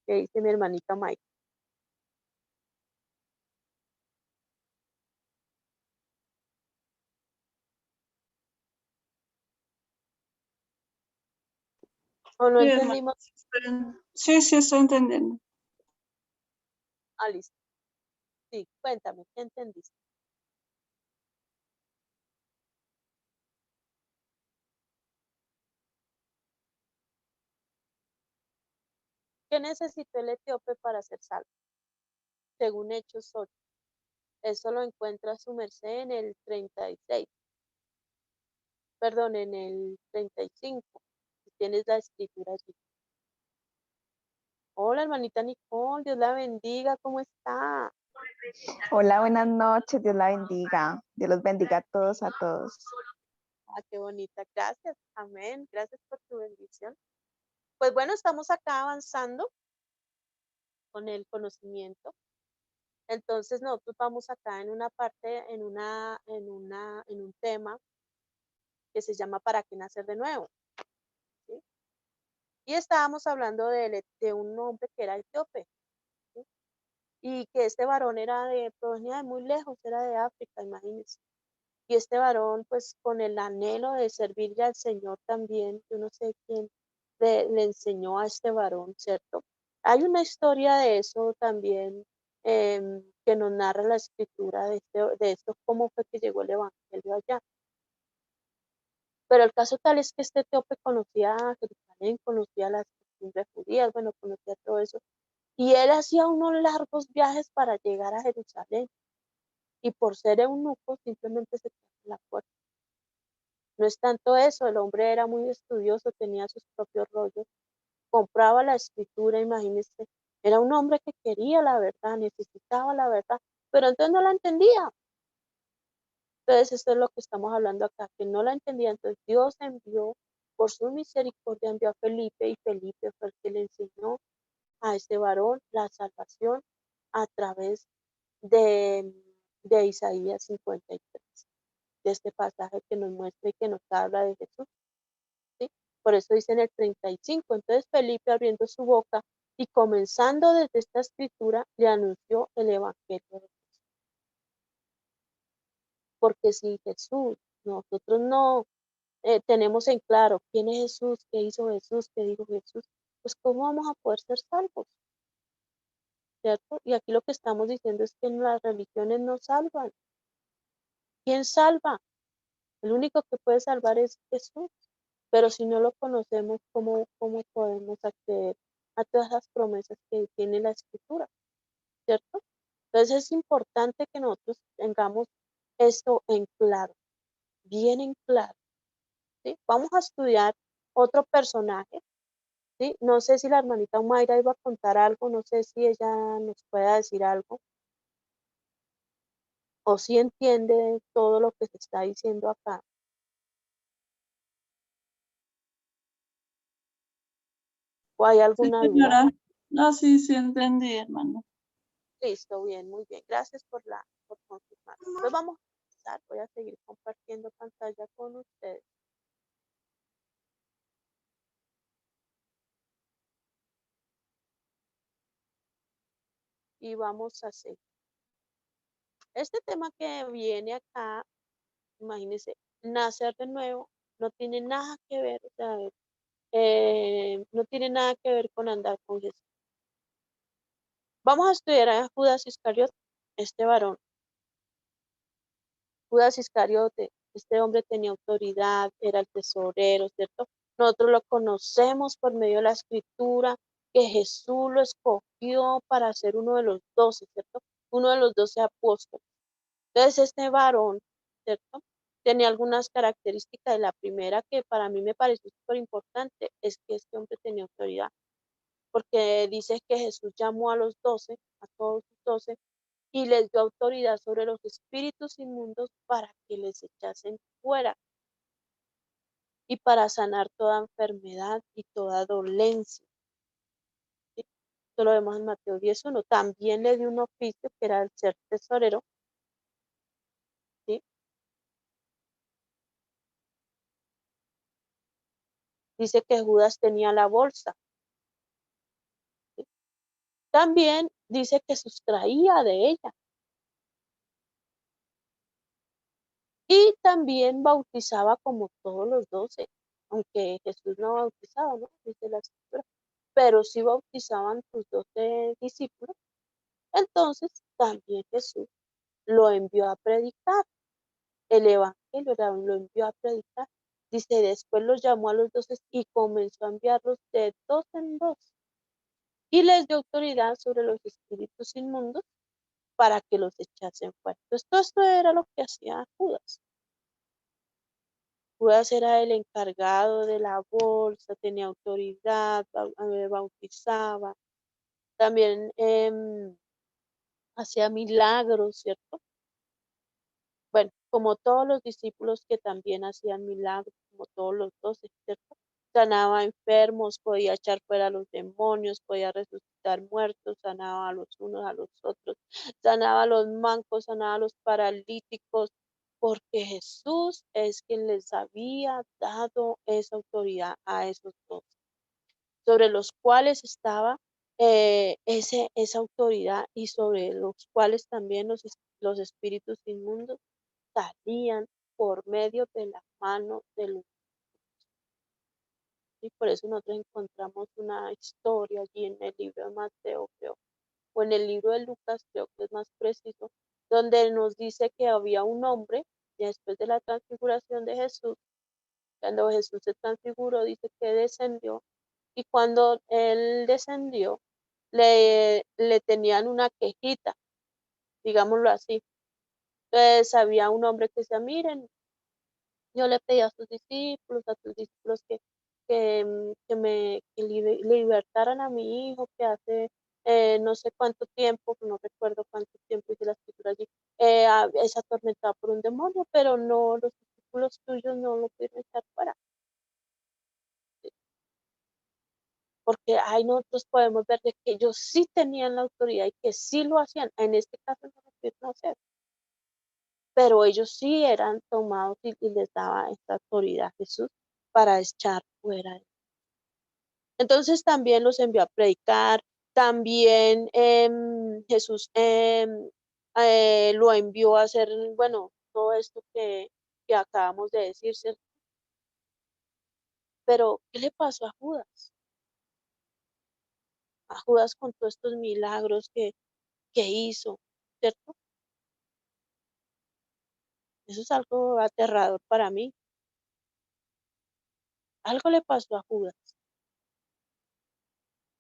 que dice mi hermanita Mayra. ¿O no Sí, hermano. entendimos? Sí, sí, estoy entendiendo. Ah, listo. Sí, cuéntame, ¿qué entendiste? ¿Qué necesitó el etíope para ser salvo? Según Hechos 8. Eso lo encuentra su merced en el 36. Perdón, en el 35. Si tienes la escritura allí. Hola, hermanita Nicole, Dios la bendiga, ¿cómo está? Hola, buenas noches, Dios la bendiga. Dios los bendiga a todos, a todos. Ah, qué bonita, gracias, amén, gracias por tu bendición. Pues bueno, estamos acá avanzando con el conocimiento. Entonces nosotros vamos acá en una parte, en un tema que se llama ¿Para qué nacer de nuevo? ¿Sí? Y estábamos hablando de un hombre que era etíope, ¿sí? Y que este varón provenía de muy lejos, era de África, imagínense. Y este varón, pues con el anhelo de servirle al Señor también, yo no sé quién le enseñó a este varón, ¿cierto? Hay una historia de eso también que nos narra la escritura de esto, cómo fue que llegó el evangelio allá. Pero el caso tal es que este etíope conocía a Jerusalén, conocía las costumbres judías, bueno, conocía todo eso. Y él hacía unos largos viajes para llegar a Jerusalén. Y por ser eunuco, simplemente se quedó en la puerta. No es tanto eso, el hombre era muy estudioso, tenía sus propios rollos, compraba la escritura, imagínense, era un hombre que quería la verdad, necesitaba la verdad, pero entonces no la entendía. Entonces esto es lo que estamos hablando acá, que no la entendía. Entonces Dios envió, por su misericordia, envió a Felipe, y Felipe fue el que le enseñó a este varón la salvación a través de, de Isaías 53, de este pasaje que nos muestra y que nos habla de Jesús. ¿Sí? Por eso dice en el 35. Entonces Felipe, abriendo su boca y comenzando desde esta escritura, le anunció el evangelio de Jesús. Porque si Jesús, nosotros no tenemos en claro quién es Jesús, qué hizo Jesús, qué dijo Jesús, pues cómo vamos a poder ser salvos, ¿cierto? Y aquí lo que estamos diciendo es que las religiones no salvan. ¿Quién salva? El único que puede salvar es Jesús. Pero si no lo conocemos, ¿cómo podemos acceder a todas las promesas que tiene la escritura? ¿Cierto? Entonces es importante que nosotros tengamos esto en claro, bien en claro, ¿sí? Vamos a estudiar otro personaje, ¿sí? No sé si la hermanita Mayra iba a contar algo, no sé si ella nos pueda decir algo, o si entiende todo lo que se está diciendo acá. ¿O hay Sí, alguna duda? señora. No, sí, sí, entendí, hermano. Listo, bien, muy bien. Gracias por confirmar. Entonces vamos a empezar. Voy a seguir compartiendo pantalla con ustedes. Y vamos a seguir. Este tema que viene acá, imagínense, nacer de nuevo, no tiene nada que ver, o sea, no tiene nada que ver con andar con Jesús. Vamos a estudiar a Judas Iscariote, este varón. Judas Iscariote, este hombre tenía autoridad, era el tesorero, ¿cierto? Nosotros lo conocemos por medio de la escritura, que Jesús lo escogió para ser uno de los 12, ¿cierto? Uno de los 12 apóstoles. Entonces, este varón, ¿cierto? Tenía algunas características. La primera que para mí me pareció súper importante es que este hombre tenía autoridad, porque dice que Jesús llamó a los 12, a todos los 12, y les dio autoridad sobre los espíritus inmundos para que les echasen fuera y para sanar toda enfermedad y toda dolencia. ¿Sí? Esto lo vemos en Mateo 10:1. También le dio un oficio que era el ser tesorero. ¿Sí? Dice que Judas tenía la bolsa. ¿Sí? También dice que sustraía de ella. Y también bautizaba como todos los 12. aunque Jesús no bautizaba, ¿no? Dice la escritura, pero sí bautizaban sus 12 discípulos. Entonces también Jesús lo envió a predicar. El evangelio lo envió a predicar. Dice, después los llamó a los 12 y comenzó a enviarlos de dos en dos. Y les dio autoridad sobre los espíritus inmundos para que los echasen fuera. Entonces, todo esto era lo que hacía Judas. Judas era el encargado de la bolsa, tenía autoridad, bautizaba, también hacía milagros, ¿cierto? Bueno, como todos los discípulos que también hacían milagros, como todos los 12, ¿cierto? Sanaba enfermos, podía echar fuera a los demonios, podía resucitar muertos, sanaba a los unos a los otros, sanaba a los mancos, sanaba a los paralíticos, porque Jesús es quien les había dado esa autoridad a esos 12, sobre los cuales estaba esa autoridad y sobre los cuales también los espíritus inmundos salían por medio de la mano de los. Y por eso nosotros encontramos una historia allí en el libro de Mateo, creo, o en el libro de Lucas, creo que es más preciso, donde nos dice que había un hombre, y después de la transfiguración de Jesús, cuando Jesús se transfiguró, dice que descendió, y cuando él descendió, le tenían una quejita, digámoslo así. Entonces había un hombre que decía, miren, yo le pedí a tus discípulos que libertaran a mi hijo que hace no sé cuánto tiempo, no recuerdo cuánto tiempo dice la escritura allí, es atormentado por un demonio, pero no, los discípulos tuyos no lo pudieron echar fuera. Porque ahí nosotros podemos ver de que ellos sí tenían la autoridad y que sí lo hacían. En este caso no lo pudieron hacer, pero ellos sí eran tomados y les daba esta autoridad a Jesús para echar fuera. Entonces también los envió a predicar, también Jesús lo envió a hacer, bueno, todo esto que acabamos de decir, ¿cierto? Pero, ¿qué le pasó a Judas? A Judas con todos estos milagros que hizo, ¿cierto? Eso es algo aterrador para mí. Algo le pasó a Judas.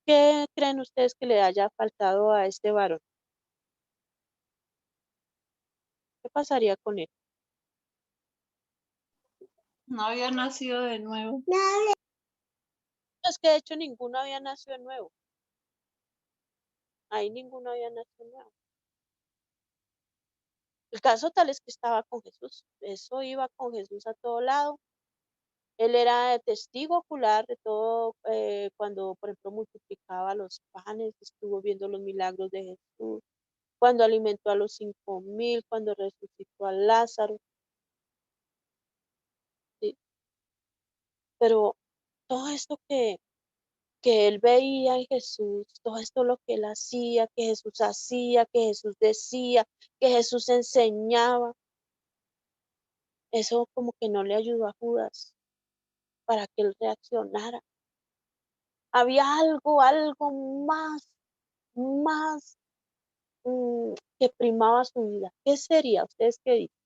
¿Qué creen ustedes que le haya faltado a este varón? ¿Qué pasaría con él? No había nacido de nuevo. Es que de hecho ninguno había nacido de nuevo. Ahí ninguno había nacido de nuevo. El caso tal es que estaba con Jesús. Eso iba con Jesús a todo lado. Él era testigo ocular de todo, cuando, por ejemplo, multiplicaba los panes, estuvo viendo los milagros de Jesús, cuando alimentó a los 5.000, cuando resucitó a Lázaro, ¿sí? Pero todo esto que él veía en Jesús, todo esto lo que él hacía, que Jesús decía, que Jesús enseñaba, eso como que no le ayudó a Judas para que él reaccionara. Había algo más que primaba su vida. ¿Qué sería? ¿Ustedes qué dicen?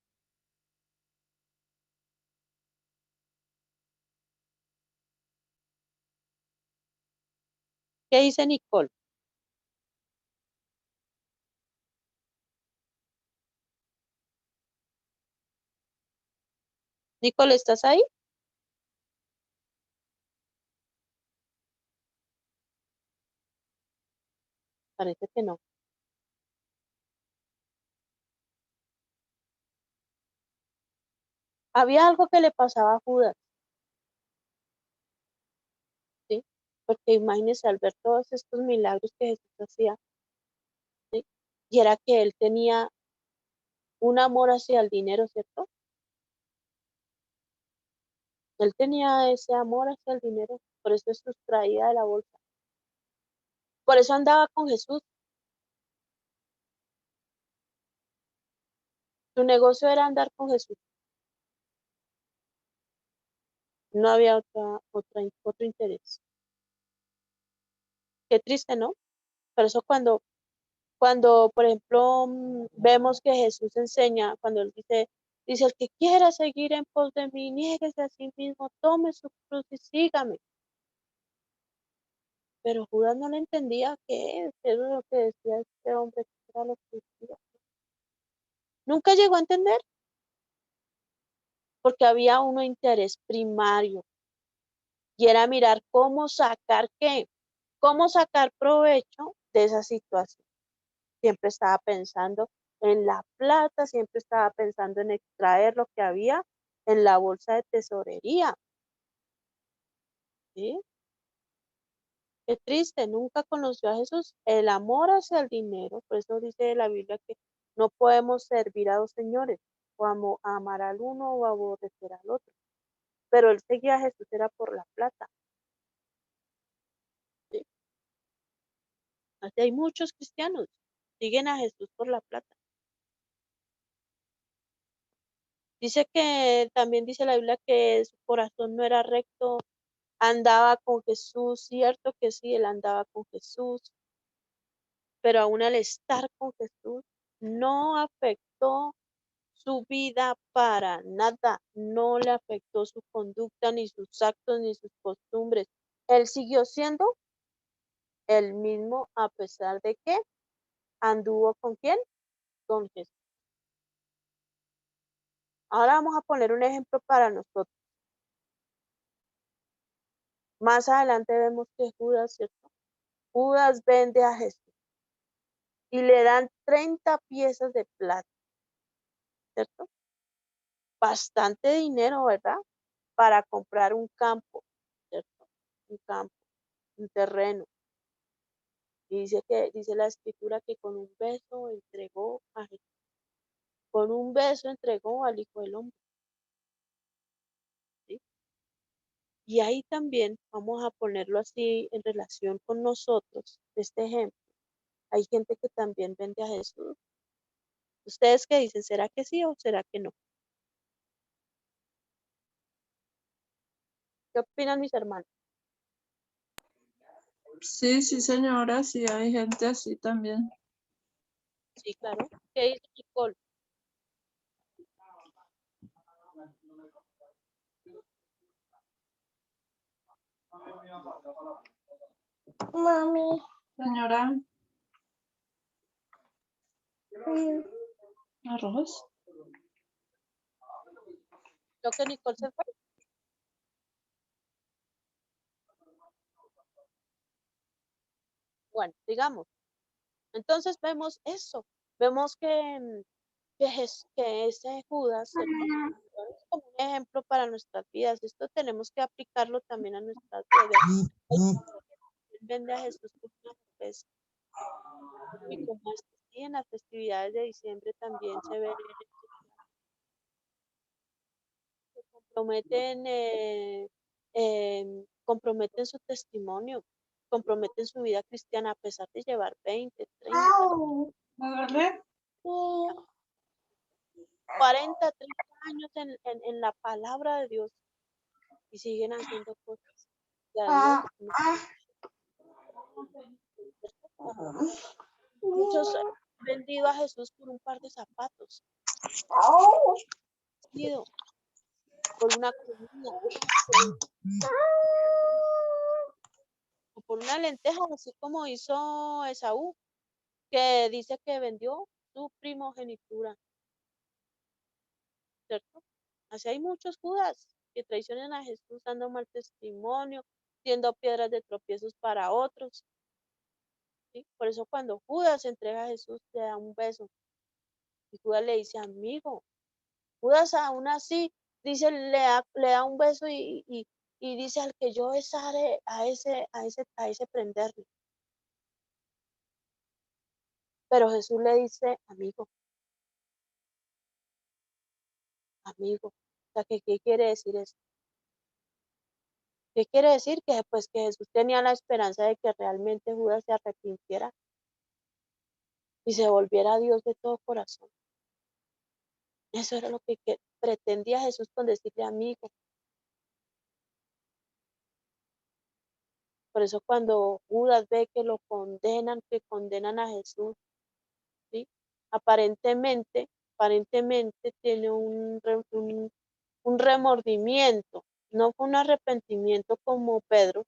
¿Qué dice Nicole? Nicole, ¿estás ahí? Parece que no. Había algo que le pasaba a Judas, ¿sí? Porque imagínense al ver todos estos milagros que Jesús hacía, ¿sí? Y era que él tenía un amor hacia el dinero, ¿cierto? Él tenía ese amor hacia el dinero, por eso se sustraía de la bolsa. Por eso andaba con Jesús. Su negocio era andar con Jesús. No había otro interés. Qué triste, ¿no? Por eso cuando, por ejemplo, vemos que Jesús enseña, cuando él dice, el que quiera seguir en pos de mí, niéguese a sí mismo, tome su cruz y sígame. Pero Judas no le entendía qué era lo que decía este hombre, qué era lo que decía. Nunca llegó a entender, porque había un interés primario, y era mirar cómo sacar qué, cómo sacar provecho de esa situación. Siempre estaba pensando en la plata, siempre estaba pensando en extraer lo que había en la bolsa de tesorería. ¿Sí? Qué triste, nunca conoció a Jesús. El amor hacia el dinero, por eso dice la Biblia que no podemos servir a dos señores, o amar al uno o aborrecer al otro. Pero él seguía a Jesús, era por la plata. ¿Sí? Así hay muchos cristianos, siguen a Jesús por la plata. También dice la Biblia que su corazón no era recto, andaba con Jesús, cierto que sí, él andaba con Jesús, pero aún al estar con Jesús no afectó su vida para nada, no le afectó su conducta, ni sus actos, ni sus costumbres. Él siguió siendo el mismo a pesar de que anduvo con quién, con Jesús. Ahora vamos a poner un ejemplo para nosotros. Más adelante vemos que Judas, ¿cierto? Judas vende a Jesús y le dan 30 piezas de plata, ¿cierto? Bastante dinero, ¿verdad? Para comprar un campo, ¿cierto? Un campo, un terreno. Y dice la escritura que con un beso entregó a Jesús. Con un beso entregó al Hijo del Hombre. ¿Sí? Y ahí también vamos a ponerlo así en relación con nosotros, este ejemplo. Hay gente que también vende a Jesús. ¿Ustedes qué dicen? ¿Será que sí o será que no? ¿Qué opinan mis hermanos? Sí, sí, señora, sí, hay gente así también. Sí, claro. ¿Qué dice Nicole? Mami. Señora, arroz. Creo que Nicole se fue. Bueno, digamos. Entonces vemos eso. Vemos que ese Judas, ¿cierto? Es como un ejemplo para nuestras vidas. Esto tenemos que aplicarlo también a nuestras vidas. Hay gente que vende a Jesús por una cerveza. Y como así en las festividades de diciembre también se ven, se comprometen su testimonio, comprometen su vida cristiana a pesar de llevar 20, 30, ¿Agarré? 40, 30 años en la palabra de Dios y siguen haciendo cosas que a Dios no. Muchos han vendido a Jesús por un par de zapatos, vendido por una comida o por una lenteja, así como hizo Esaú, que dice que vendió su primogenitura, ¿cierto? Así hay muchos Judas que traicionan a Jesús dando mal testimonio, siendo piedras de tropiezos para otros. ¿Sí? Por eso cuando Judas entrega a Jesús, le da un beso. Y Judas le dice, amigo. Judas aún así, dice, le da un beso y dice, al que yo besare, a ese prenderle. Pero Jesús le dice, amigo, amigo. O sea, ¿qué quiere decir eso? ¿Qué quiere decir? Que pues que Jesús tenía la esperanza de que realmente Judas se arrepintiera y se volviera a Dios de todo corazón. Eso era lo que pretendía Jesús con decirle amigo. Por eso cuando Judas ve que lo condenan, que condenan a Jesús, ¿sí? Aparentemente tiene un remordimiento, no fue un arrepentimiento como Pedro,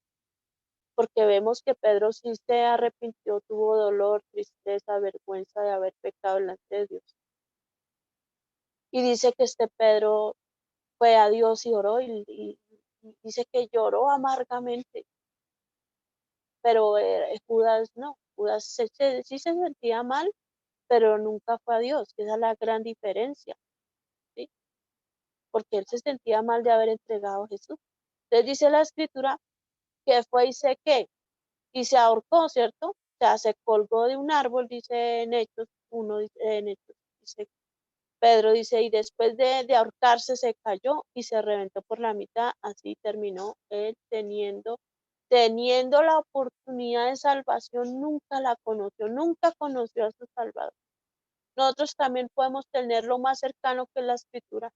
porque vemos que Pedro sí se arrepintió, tuvo dolor, tristeza, vergüenza de haber pecado delante de Dios. Y dice que este Pedro fue a Dios y oró y dice que lloró amargamente, pero Judas no, Judas sí se sentía mal, pero nunca fue a Dios, que esa es la gran diferencia, ¿sí? Porque él se sentía mal de haber entregado a Jesús. Entonces dice la escritura que fue y se qué, y se ahorcó, ¿cierto? O sea, se colgó de un árbol, dice en Hechos, en Hechos, dice Pedro dice, y después de ahorcarse se cayó y se reventó por la mitad, así terminó él teniendo la oportunidad de salvación, nunca la conoció, nunca conoció a su Salvador. Nosotros también podemos tener lo más cercano que es la escritura,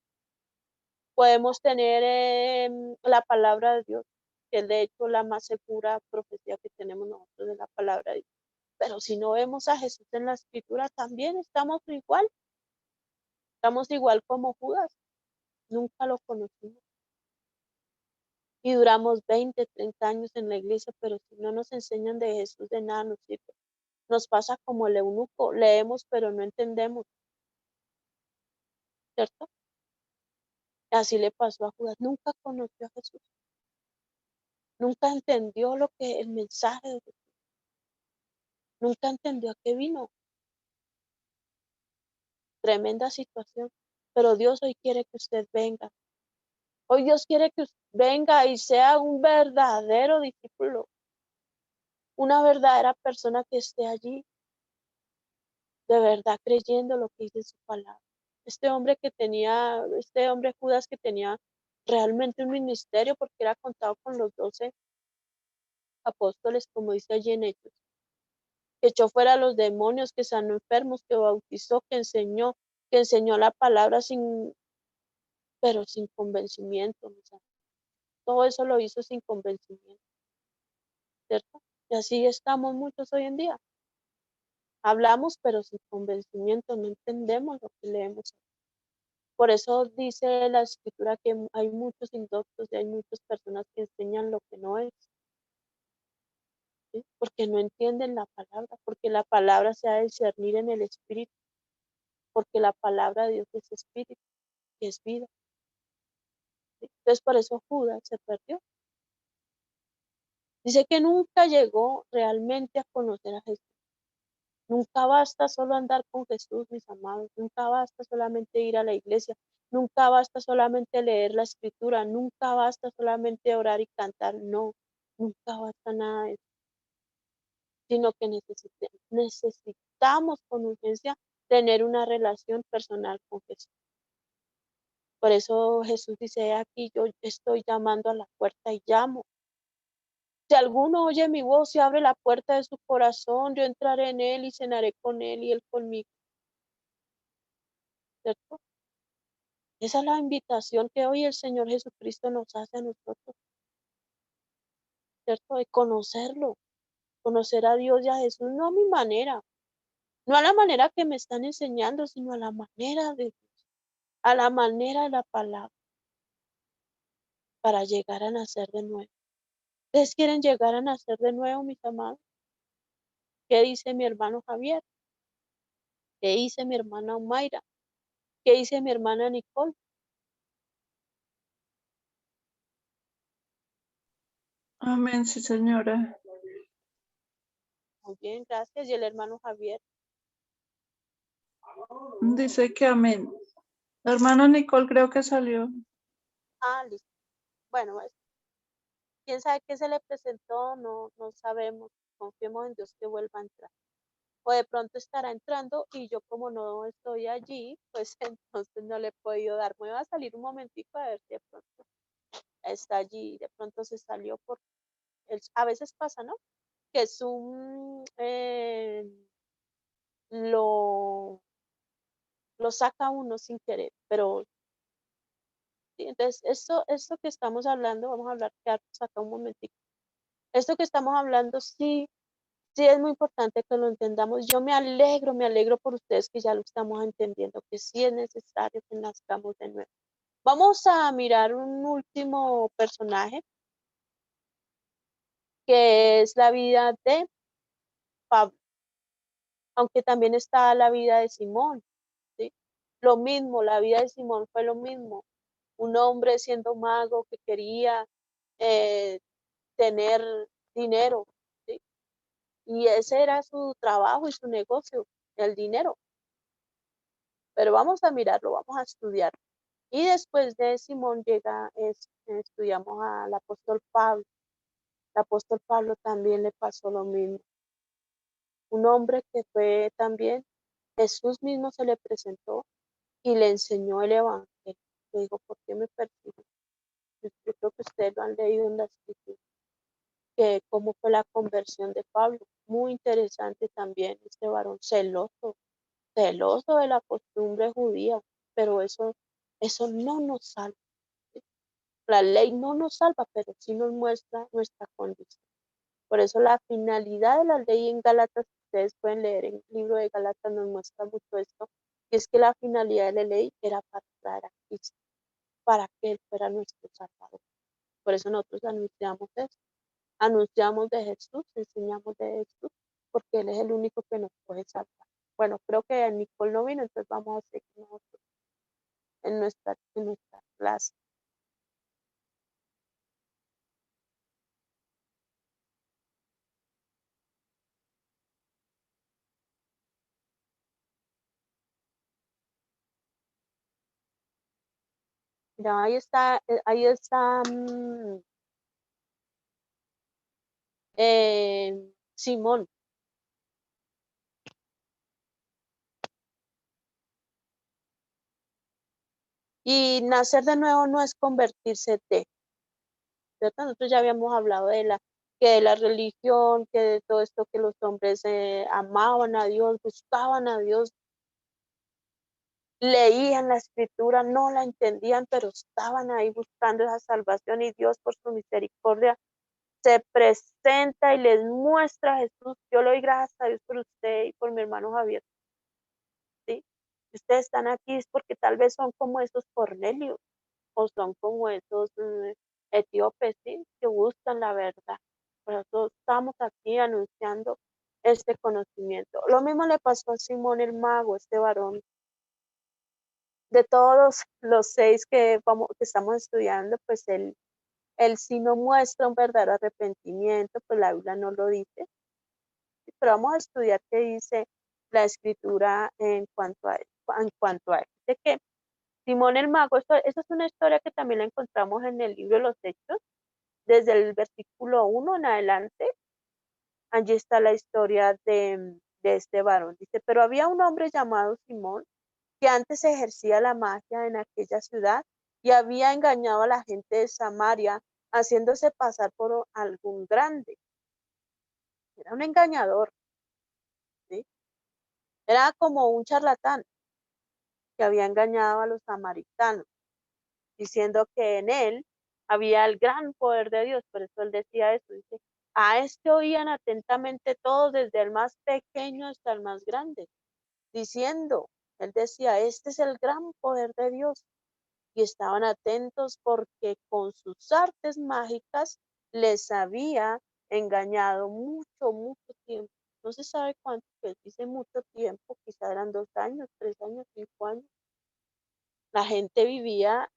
podemos tener la palabra de Dios, que es de hecho la más segura profecía que tenemos nosotros de la palabra de Dios. Pero si no vemos a Jesús en la escritura, también estamos igual como Judas. Nunca lo conocimos. Y duramos 20, 30 años en la iglesia, pero si no nos enseñan de Jesús, de nada nos sirve. Nos pasa como el eunuco, leemos pero no entendemos, ¿cierto? Así le pasó a Judas, nunca conoció a Jesús, nunca entendió lo que el mensaje de Jesús, nunca entendió a qué vino. Tremenda situación, pero Dios hoy quiere que usted venga. Hoy Dios quiere que usted venga y sea un verdadero discípulo, una verdadera persona que esté allí, de verdad creyendo lo que dice su palabra. Este hombre Judas que tenía realmente un ministerio porque era contado con los 12 apóstoles, como dice allí en Hechos, que echó fuera a los demonios, que sanó enfermos, que bautizó, que enseñó la palabra pero sin convencimiento. O sea, todo eso lo hizo sin convencimiento, ¿cierto? Y así estamos muchos hoy en día. Hablamos, pero sin convencimiento, no entendemos lo que leemos. Por eso dice la escritura que hay muchos indoctos y hay muchas personas que enseñan lo que no es, ¿sí? Porque no entienden la palabra, porque la palabra se ha de discernir en el espíritu, porque la palabra de Dios es espíritu, y es vida, ¿sí? Entonces por eso Judas se perdió. Dice que nunca llegó realmente a conocer a Jesús. Nunca basta solo andar con Jesús, mis amados. Nunca basta solamente ir a la iglesia. Nunca basta solamente leer la escritura. Nunca basta solamente orar y cantar. No, nunca basta nada de eso. Sino que necesitamos con urgencia tener una relación personal con Jesús. Por eso Jesús dice, aquí yo estoy llamando a la puerta y llamo. Si alguno oye mi voz y abre la puerta de su corazón, yo entraré en él y cenaré con él y él conmigo, ¿cierto? Esa es la invitación que hoy el Señor Jesucristo nos hace a nosotros, ¿cierto? De conocerlo, conocer a Dios y a Jesús, no a mi manera, no a la manera que me están enseñando, sino a la manera de Dios, a la manera de la palabra, para llegar a nacer de nuevo. ¿Ustedes quieren llegar a nacer de nuevo, mis amados? ¿Qué dice mi hermano Javier? ¿Qué dice mi hermana Omaira? ¿Qué dice mi hermana Nicole? Amén, sí, señora. Muy bien, gracias. Y el hermano Javier. Dice que amén. La hermana Nicole creo que salió. Listo. Bueno, quién sabe qué se le presentó, no sabemos. Confiemos en Dios que vuelva a entrar. O de pronto estará entrando y yo como no estoy allí, pues entonces no le he podido dar. Me va a salir un momentico a ver si de pronto está allí. De pronto se salió a veces pasa, ¿no? Que Zoom lo, lo saca uno sin querer, pero sí, entonces esto que estamos hablando, vamos a hablar, quedarnos acá un momentico. Esto que estamos hablando, sí, sí es muy importante que lo entendamos. Yo me alegro por ustedes que ya lo estamos entendiendo, que sí es necesario que nazcamos de nuevo. Vamos a mirar un último personaje, que es la vida de Pablo, aunque también está la vida de Simón, ¿sí? Lo mismo, la vida de Simón fue lo mismo. Un hombre siendo mago que quería eh, tener dinero, ¿sí? Y ese era su trabajo y su negocio, el dinero. Pero vamos a mirarlo, vamos a estudiar. Y después de Simón estudiamos al apóstol Pablo. El apóstol Pablo también le pasó lo mismo. Un hombre que fue también, Jesús mismo se le presentó y le enseñó el evangelio. Le dijo, ¿por qué me persigues? Yo creo que ustedes lo han leído en la escritura, que cómo fue la conversión de Pablo. Muy interesante también este varón celoso, celoso de la costumbre judía, pero eso no nos salva. La ley no nos salva, pero sí nos muestra nuestra condición. Por eso la finalidad de la ley en Gálatas, ustedes pueden leer en el libro de Gálatas, nos muestra mucho esto, y es que la finalidad de la ley era para traer a Cristo, para que Él fuera nuestro Salvador. Por eso nosotros anunciamos eso, anunciamos de Jesús, enseñamos de Jesús, porque Él es el único que nos puede salvar. Bueno, creo que Nicole no vino, entonces vamos a seguir nosotros en nuestra clase. Mira, ahí está Simón. Y nacer de nuevo no es convertirse de, ¿cierto? Nosotros ya habíamos hablado que de la religión, que de todo esto, que los hombres amaban a Dios, buscaban a Dios, leían la escritura, no la entendían, pero estaban ahí buscando esa salvación, y Dios por su misericordia se presenta y les muestra a Jesús. Yo le doy gracias a Dios por usted y por mi hermano Javier, ¿sí? Si ustedes están aquí es porque tal vez son como esos Cornelios, o son como esos etíopes, ¿sí? Que buscan la verdad. Por eso estamos aquí anunciando este conocimiento. Lo mismo le pasó a Simón el mago, este varón. De todos los 6 que estamos estudiando, pues él sí no muestra un verdadero arrepentimiento, pues la Biblia no lo dice. Pero vamos a estudiar qué dice la escritura en cuanto a él. En cuanto a él. Dice que Simón el mago, esa es una historia que también la encontramos en el libro de los Hechos, desde el versículo 1 en adelante. Allí está la historia de este varón. Dice, pero había un hombre llamado Simón que antes ejercía la magia en aquella ciudad y había engañado a la gente de Samaria, haciéndose pasar por algún grande. Era un engañador, ¿sí? Era como un charlatán que había engañado a los samaritanos, diciendo que en él había el gran poder de Dios. Por eso él decía eso, dice, a este oían atentamente todos, desde el más pequeño hasta el más grande, diciendo, él decía, este es el gran poder de Dios. Y estaban atentos porque con sus artes mágicas les había engañado mucho, mucho tiempo. No se sabe cuánto, pues dice mucho tiempo, quizá eran 2 años, 3 años, 5 años. La gente vivía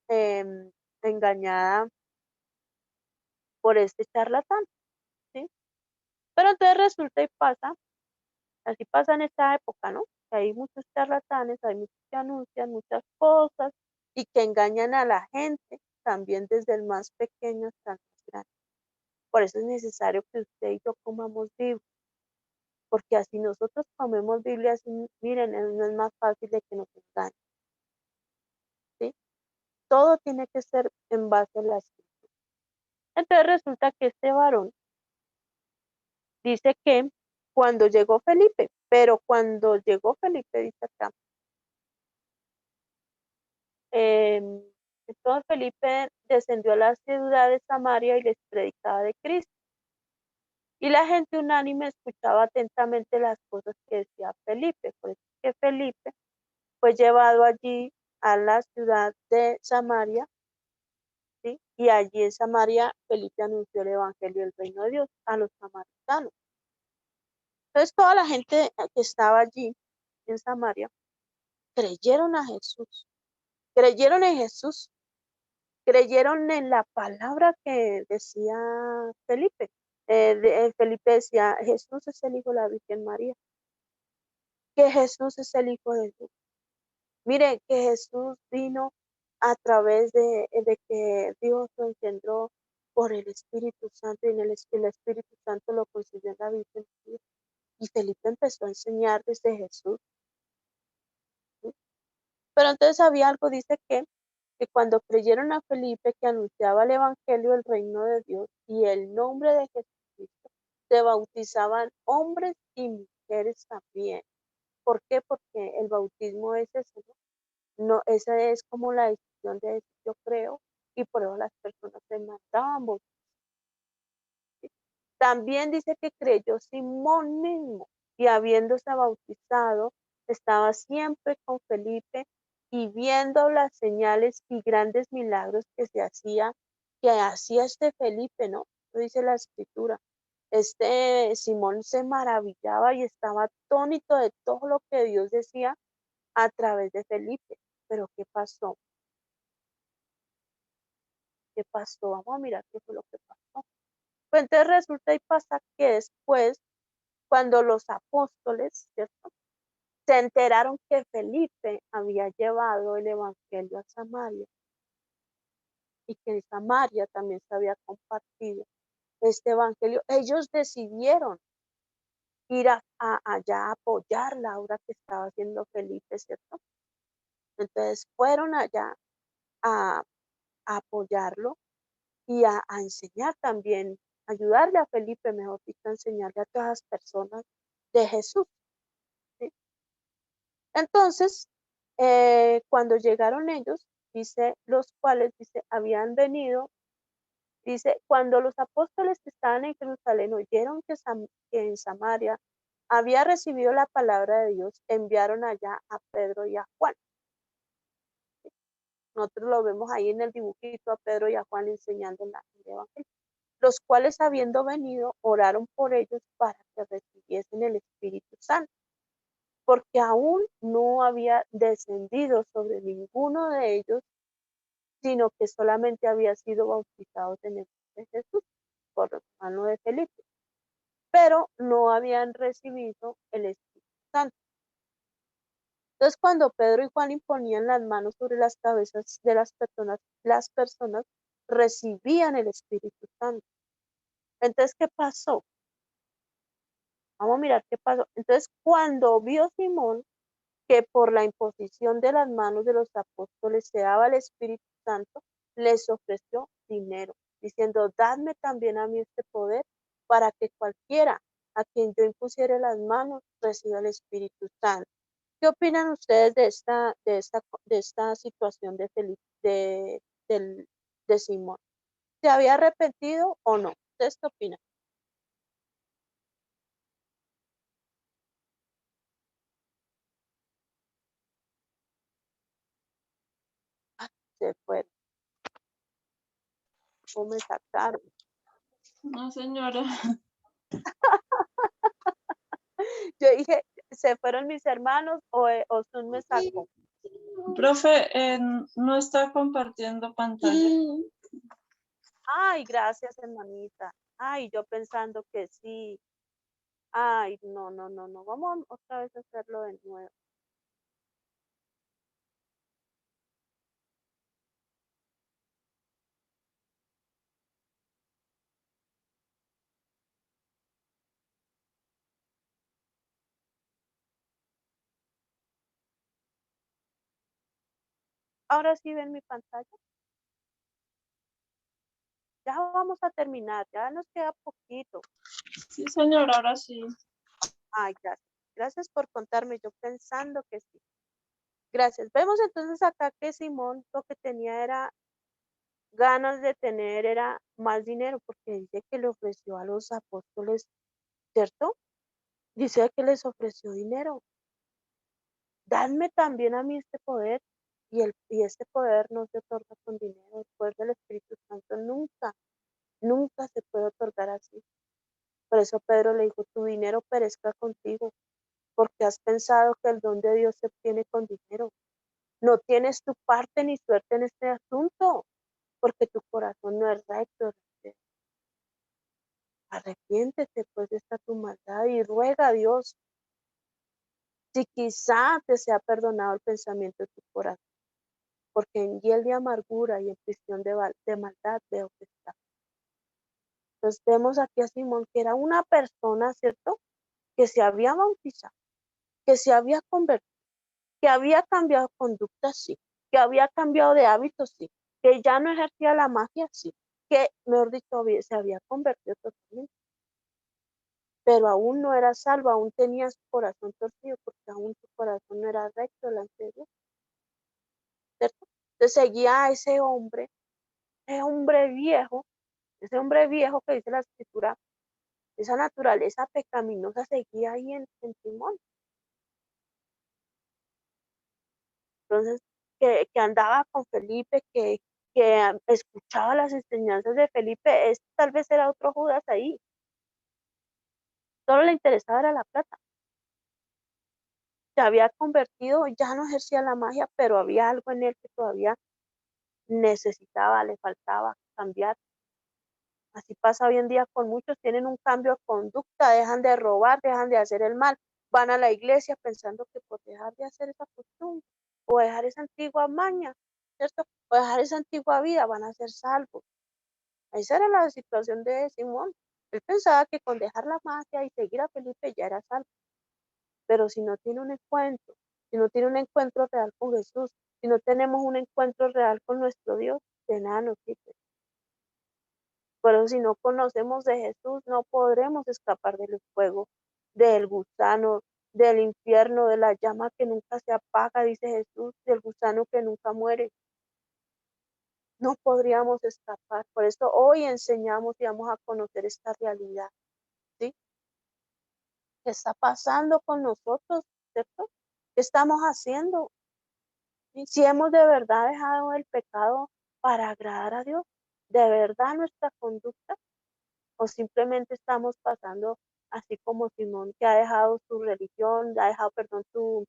engañada por este charlatán, ¿sí? Pero entonces resulta y pasa, así pasa en esta época, ¿no? Que hay muchos charlatanes, hay muchos que anuncian muchas cosas y que engañan a la gente, también desde el más pequeño hasta el más grande. Por eso es necesario que usted y yo comamos Biblia, porque así nosotros comemos Biblia, así, miren, no es más fácil de que nos engañen, ¿sí? Todo tiene que ser en base a la escritura. Entonces resulta que este varón dice que cuando llegó Felipe, pero cuando llegó Felipe, dice acá, entonces Felipe descendió a la ciudad de Samaria y les predicaba de Cristo. Y la gente unánime escuchaba atentamente las cosas que decía Felipe. Por eso es que Felipe fue llevado allí a la ciudad de Samaria, ¿sí? Y allí en Samaria Felipe anunció el evangelio del reino de Dios a los samaritanos. Entonces toda la gente que estaba allí en Samaria creyeron a Jesús, creyeron en Jesús, creyeron en la palabra que decía Felipe. Felipe decía, Jesús es el Hijo de la Virgen María, que Jesús es el Hijo de Dios. Mire, que Jesús vino a través de que Dios lo engendró por el Espíritu Santo y el Espíritu Santo lo concibió en la Virgen María. Y Felipe empezó a enseñar desde Jesús, ¿sí? Pero entonces había algo, dice que cuando creyeron a Felipe que anunciaba el Evangelio del reino de Dios y el nombre de Jesucristo, se bautizaban hombres y mujeres también. ¿Por qué? Porque el bautismo es eso, ¿no? No, esa es como la decisión de decir yo creo, y por eso las personas se mandaban bautizar. También dice que creyó Simón mismo, y habiéndose bautizado, estaba siempre con Felipe, y viendo las señales y grandes milagros que hacía este Felipe, ¿no? Lo dice la escritura. Este Simón se maravillaba y estaba atónito de todo lo que Dios decía a través de Felipe. Pero ¿qué pasó? ¿Qué pasó? Vamos a mirar qué fue lo que pasó. Pues entonces resulta y pasa que después, cuando los apóstoles, ¿cierto?, se enteraron que Felipe había llevado el evangelio a Samaria y que en Samaria también se había compartido este evangelio, ellos decidieron ir allá a apoyar la obra que estaba haciendo Felipe, ¿cierto? Entonces fueron allá a, a apoyarlo y a enseñar también, ayudarle a Felipe, mejor dicho, a enseñarle a todas las personas de Jesús, ¿sí? Entonces, cuando llegaron ellos, dice, los cuales, dice, habían venido, dice, cuando los apóstoles que estaban en Jerusalén oyeron que en Samaria había recibido la palabra de Dios, enviaron allá a Pedro y a Juan. Nosotros lo vemos ahí en el dibujito a Pedro y a Juan enseñando en el evangelio, los cuales habiendo venido oraron por ellos para que recibiesen el Espíritu Santo, porque aún no había descendido sobre ninguno de ellos, sino que solamente había sido bautizados en el nombre de Jesús por mano de Felipe, pero no habían recibido el Espíritu Santo. Entonces, cuando Pedro y Juan imponían las manos sobre las cabezas de las personas recibían el Espíritu Santo. Entonces, ¿qué pasó? Vamos a mirar qué pasó. Entonces, cuando vio Simón que por la imposición de las manos de los apóstoles se daba el Espíritu Santo, les ofreció dinero, diciendo, dadme también a mí este poder para que cualquiera a quien yo impusiere las manos reciba el Espíritu Santo. ¿Qué opinan ustedes de esta situación de Felipe, de Simón? ¿Se había arrepentido o no? ¿Ustedes qué opinan? Ah, se fueron, o me sacaron. No, señora. Yo dije, ¿se fueron mis hermanos o Sun me sacó? Profe, no está compartiendo pantalla. Ay, gracias, hermanita. Ay, yo pensando que sí. Ay, no, no, no, no. Vamos otra vez a hacerlo de nuevo. Ahora sí ven mi pantalla. Ya vamos a terminar, ya nos queda poquito. Sí, señora, ahora sí. Ay, gracias. Gracias por contarme, yo pensando que sí. Gracias. Vemos entonces acá que Simón lo que tenía era ganas de tener, era más dinero, porque dice que le ofreció a los apóstoles ¿cierto? Dice que les ofreció dinero. Dadme también a mí este poder, y este poder no se otorga con dinero. El poder del Espíritu Santo nunca se puede otorgar así. Por eso Pedro le dijo, tu dinero perezca contigo, porque has pensado que el don de Dios se obtiene con dinero. No tienes tu parte ni suerte en este asunto, porque tu corazón no es recto. Arrepiéntete pues de esta tu maldad y ruega a Dios si quizá te sea perdonado el pensamiento de tu corazón, porque en hiel de amargura y en prisión de maldad veo que está. Entonces vemos aquí a Simón, que era una persona, ¿cierto?, que se había bautizado, que se había convertido, que había cambiado conducta, sí, que había cambiado de hábitos, sí, que ya no ejercía la magia, sí, que, mejor dicho, se había convertido totalmente, pero aún no era salvo, aún tenía su corazón torcido, porque aún su corazón no era recto delante de Dios, ¿cierto? Entonces seguía a ese hombre viejo que dice la escritura, esa naturaleza pecaminosa seguía ahí en Simón. Entonces, que andaba con Felipe, que escuchaba las enseñanzas de Felipe, tal vez era otro Judas ahí. Solo le interesaba era la plata. Se había convertido, ya no ejercía la magia, pero había algo en él que todavía necesitaba, le faltaba cambiar. Así pasa hoy en día con muchos, tienen un cambio de conducta, dejan de robar, dejan de hacer el mal, van a la iglesia pensando que por dejar de hacer esa costumbre o dejar esa antigua maña, ¿cierto? O dejar esa antigua vida van a ser salvos. Esa era la situación de Simón. Él pensaba que con dejar la magia y seguir a Felipe ya era salvo. Pero si no tiene un encuentro, si no tiene un encuentro real con Jesús, si no tenemos un encuentro real con nuestro Dios, de nada nos sirve. Pero si no conocemos de Jesús, no podremos escapar del fuego, del gusano, del infierno, de la llama que nunca se apaga, dice Jesús, del gusano que nunca muere. No podríamos escapar. Por eso hoy enseñamos y vamos a conocer esta realidad, ¿sí? ¿Qué está pasando con nosotros, cierto? ¿Qué estamos haciendo? ¿Sí? Si hemos de verdad dejado el pecado para agradar a Dios, ¿de verdad nuestra conducta? ¿O simplemente estamos pasando así como Simón, que ha dejado su religión, ha dejado, perdón, su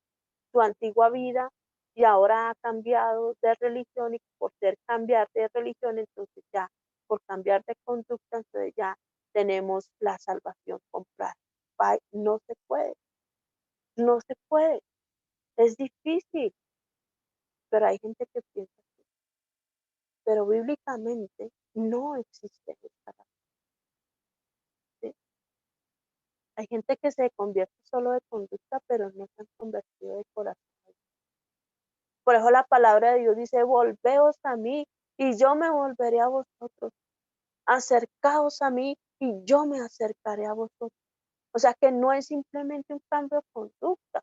antigua vida y ahora ha cambiado de religión, y por cambiar de religión, entonces ya, por cambiar de conducta, entonces ya tenemos la salvación comprada? No se puede, no se puede, es difícil, pero hay gente que piensa así. Pero bíblicamente no existe esta razón, ¿sí? Hay gente que se convierte solo de conducta, pero no se han convertido de corazón. Por eso la palabra de Dios dice, volveos a mí y yo me volveré a vosotros. Acercaos a mí y yo me acercaré a vosotros. O sea que no es simplemente un cambio de conducta,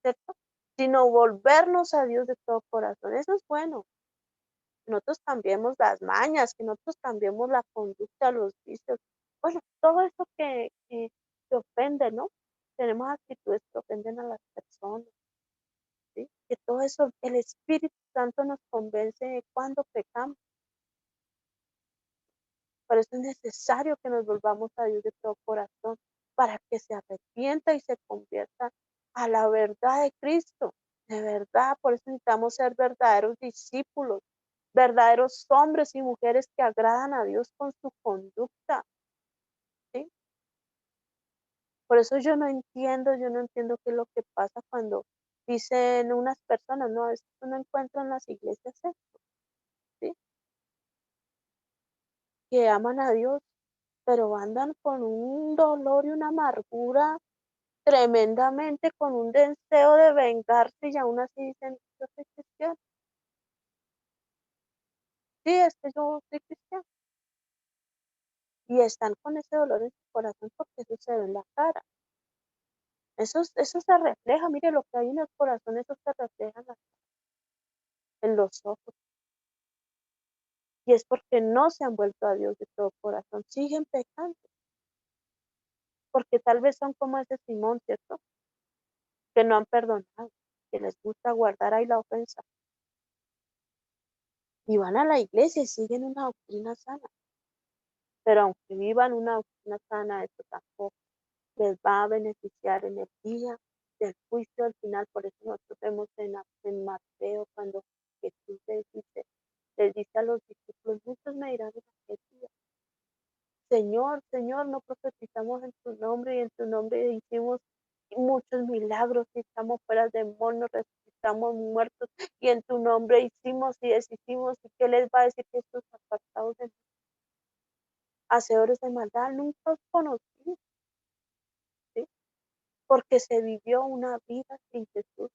¿cierto? Sino volvernos a Dios de todo corazón. Eso es bueno. Que nosotros cambiemos las mañas, que nosotros cambiemos la conducta, los vicios. Bueno, todo eso que ofende, ¿no? Tenemos actitudes que ofenden a las personas, ¿sí? Que todo eso, el Espíritu Santo nos convence de cuando pecamos. Por eso es necesario que nos volvamos a Dios de todo corazón, para que se arrepienta y se convierta a la verdad de Cristo. De verdad, por eso necesitamos ser verdaderos discípulos, verdaderos hombres y mujeres que agradan a Dios con su conducta, ¿sí? Por eso yo no entiendo qué es lo que pasa cuando dicen unas personas, no, a veces uno encuentra en las iglesias esto, ¿sí? Que aman a Dios, pero andan con un dolor y una amargura tremendamente, con un deseo de vengarse, y aún así dicen, yo soy cristiano. Sí, es que yo soy cristiano. Y están con ese dolor en su corazón porque eso se ve en la cara. Eso se refleja, mire lo que hay en el corazón, eso se refleja en los ojos. Y es porque no se han vuelto a Dios de todo corazón, siguen pecando. porque tal vez son como ese Simón, ¿cierto? Que no han perdonado, que les gusta guardar ahí la ofensa. Y van a la iglesia y siguen una doctrina sana. Pero aunque vivan una doctrina sana, esto tampoco les va a beneficiar en el día del juicio al final. Por eso nosotros vemos en Mateo cuando Jesús les dice a los discípulos, muchos me dirán en aquel día, Señor, Señor, no profetizamos en tu nombre y en tu nombre hicimos muchos milagros, y echamos fuera demonios, resucitamos muertos y en tu nombre hicimos y deshicimos. ¿Y qué les va a decir Jesús? Apartados de mí, hacedores de maldad, nunca os conocí, ¿sí? Porque se vivió una vida sin Jesús,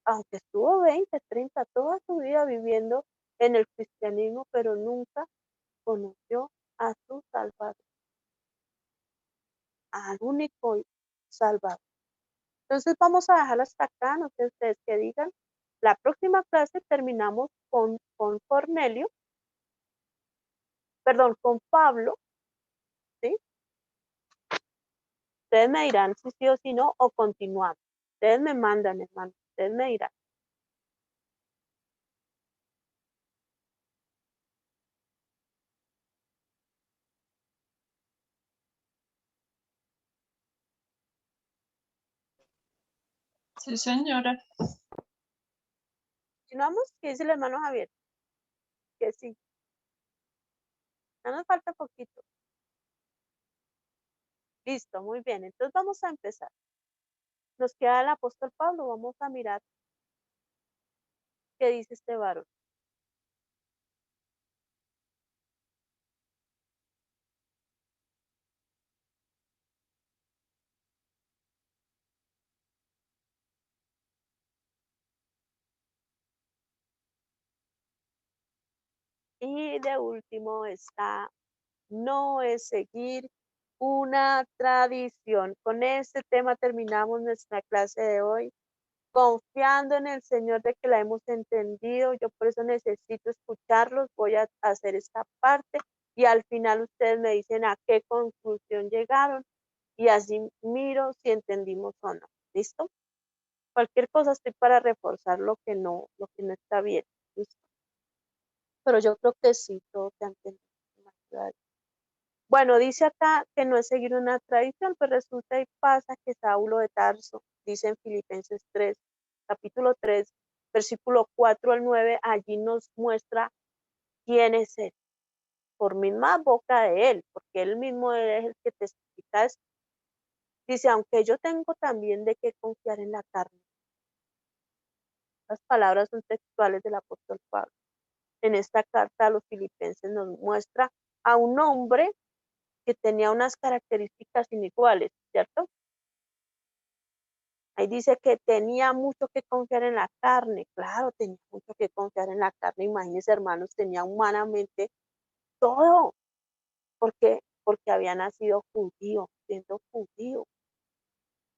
aunque estuvo 20, 30, toda su vida viviendo en el cristianismo, pero nunca conoció a su Salvador, al único Salvador. Entonces vamos a dejar hasta acá, no sé ustedes qué digan. La próxima clase terminamos con Cornelio, perdón, con Pablo, ¿sí? Ustedes me dirán si sí o si no, o continuamos. Ustedes me mandan, hermano, ustedes me dirán. Sí, señora. Continuamos, ¿qué dice el hermano Javier? Que sí. Ya nos falta poquito. Listo, muy bien. Entonces vamos a empezar. Nos queda el apóstol Pablo. Vamos a mirar qué dice este varón. Y de último está, no es seguir una tradición. Con este tema terminamos nuestra clase de hoy, confiando en el Señor de que la hemos entendido. Yo por eso necesito escucharlos. Voy a hacer esta parte y al final ustedes me dicen a qué conclusión llegaron y así miro si entendimos o no. ¿Listo? Cualquier cosa estoy para reforzar lo que no está bien. ¿Listo? Pero yo creo que sí, todo se ha entendido. Bueno, dice acá que no es seguir una tradición, pues resulta y pasa que Saulo de Tarso, dice en Filipenses 3, capítulo 3, versículo 4 al 9, allí nos muestra quién es él, por misma boca de él, porque él mismo es el que testifica esto. Dice, aunque yo tengo también de qué confiar en la carne. Las palabras son textuales del apóstol Pablo. En esta carta a los filipenses nos muestra a un hombre que tenía unas características iniguales, ¿cierto? Ahí dice que tenía mucho que confiar en la carne. Claro, tenía mucho que confiar en la carne. Imagínense, hermanos, tenía humanamente todo, porque había nacido judío, siendo judío.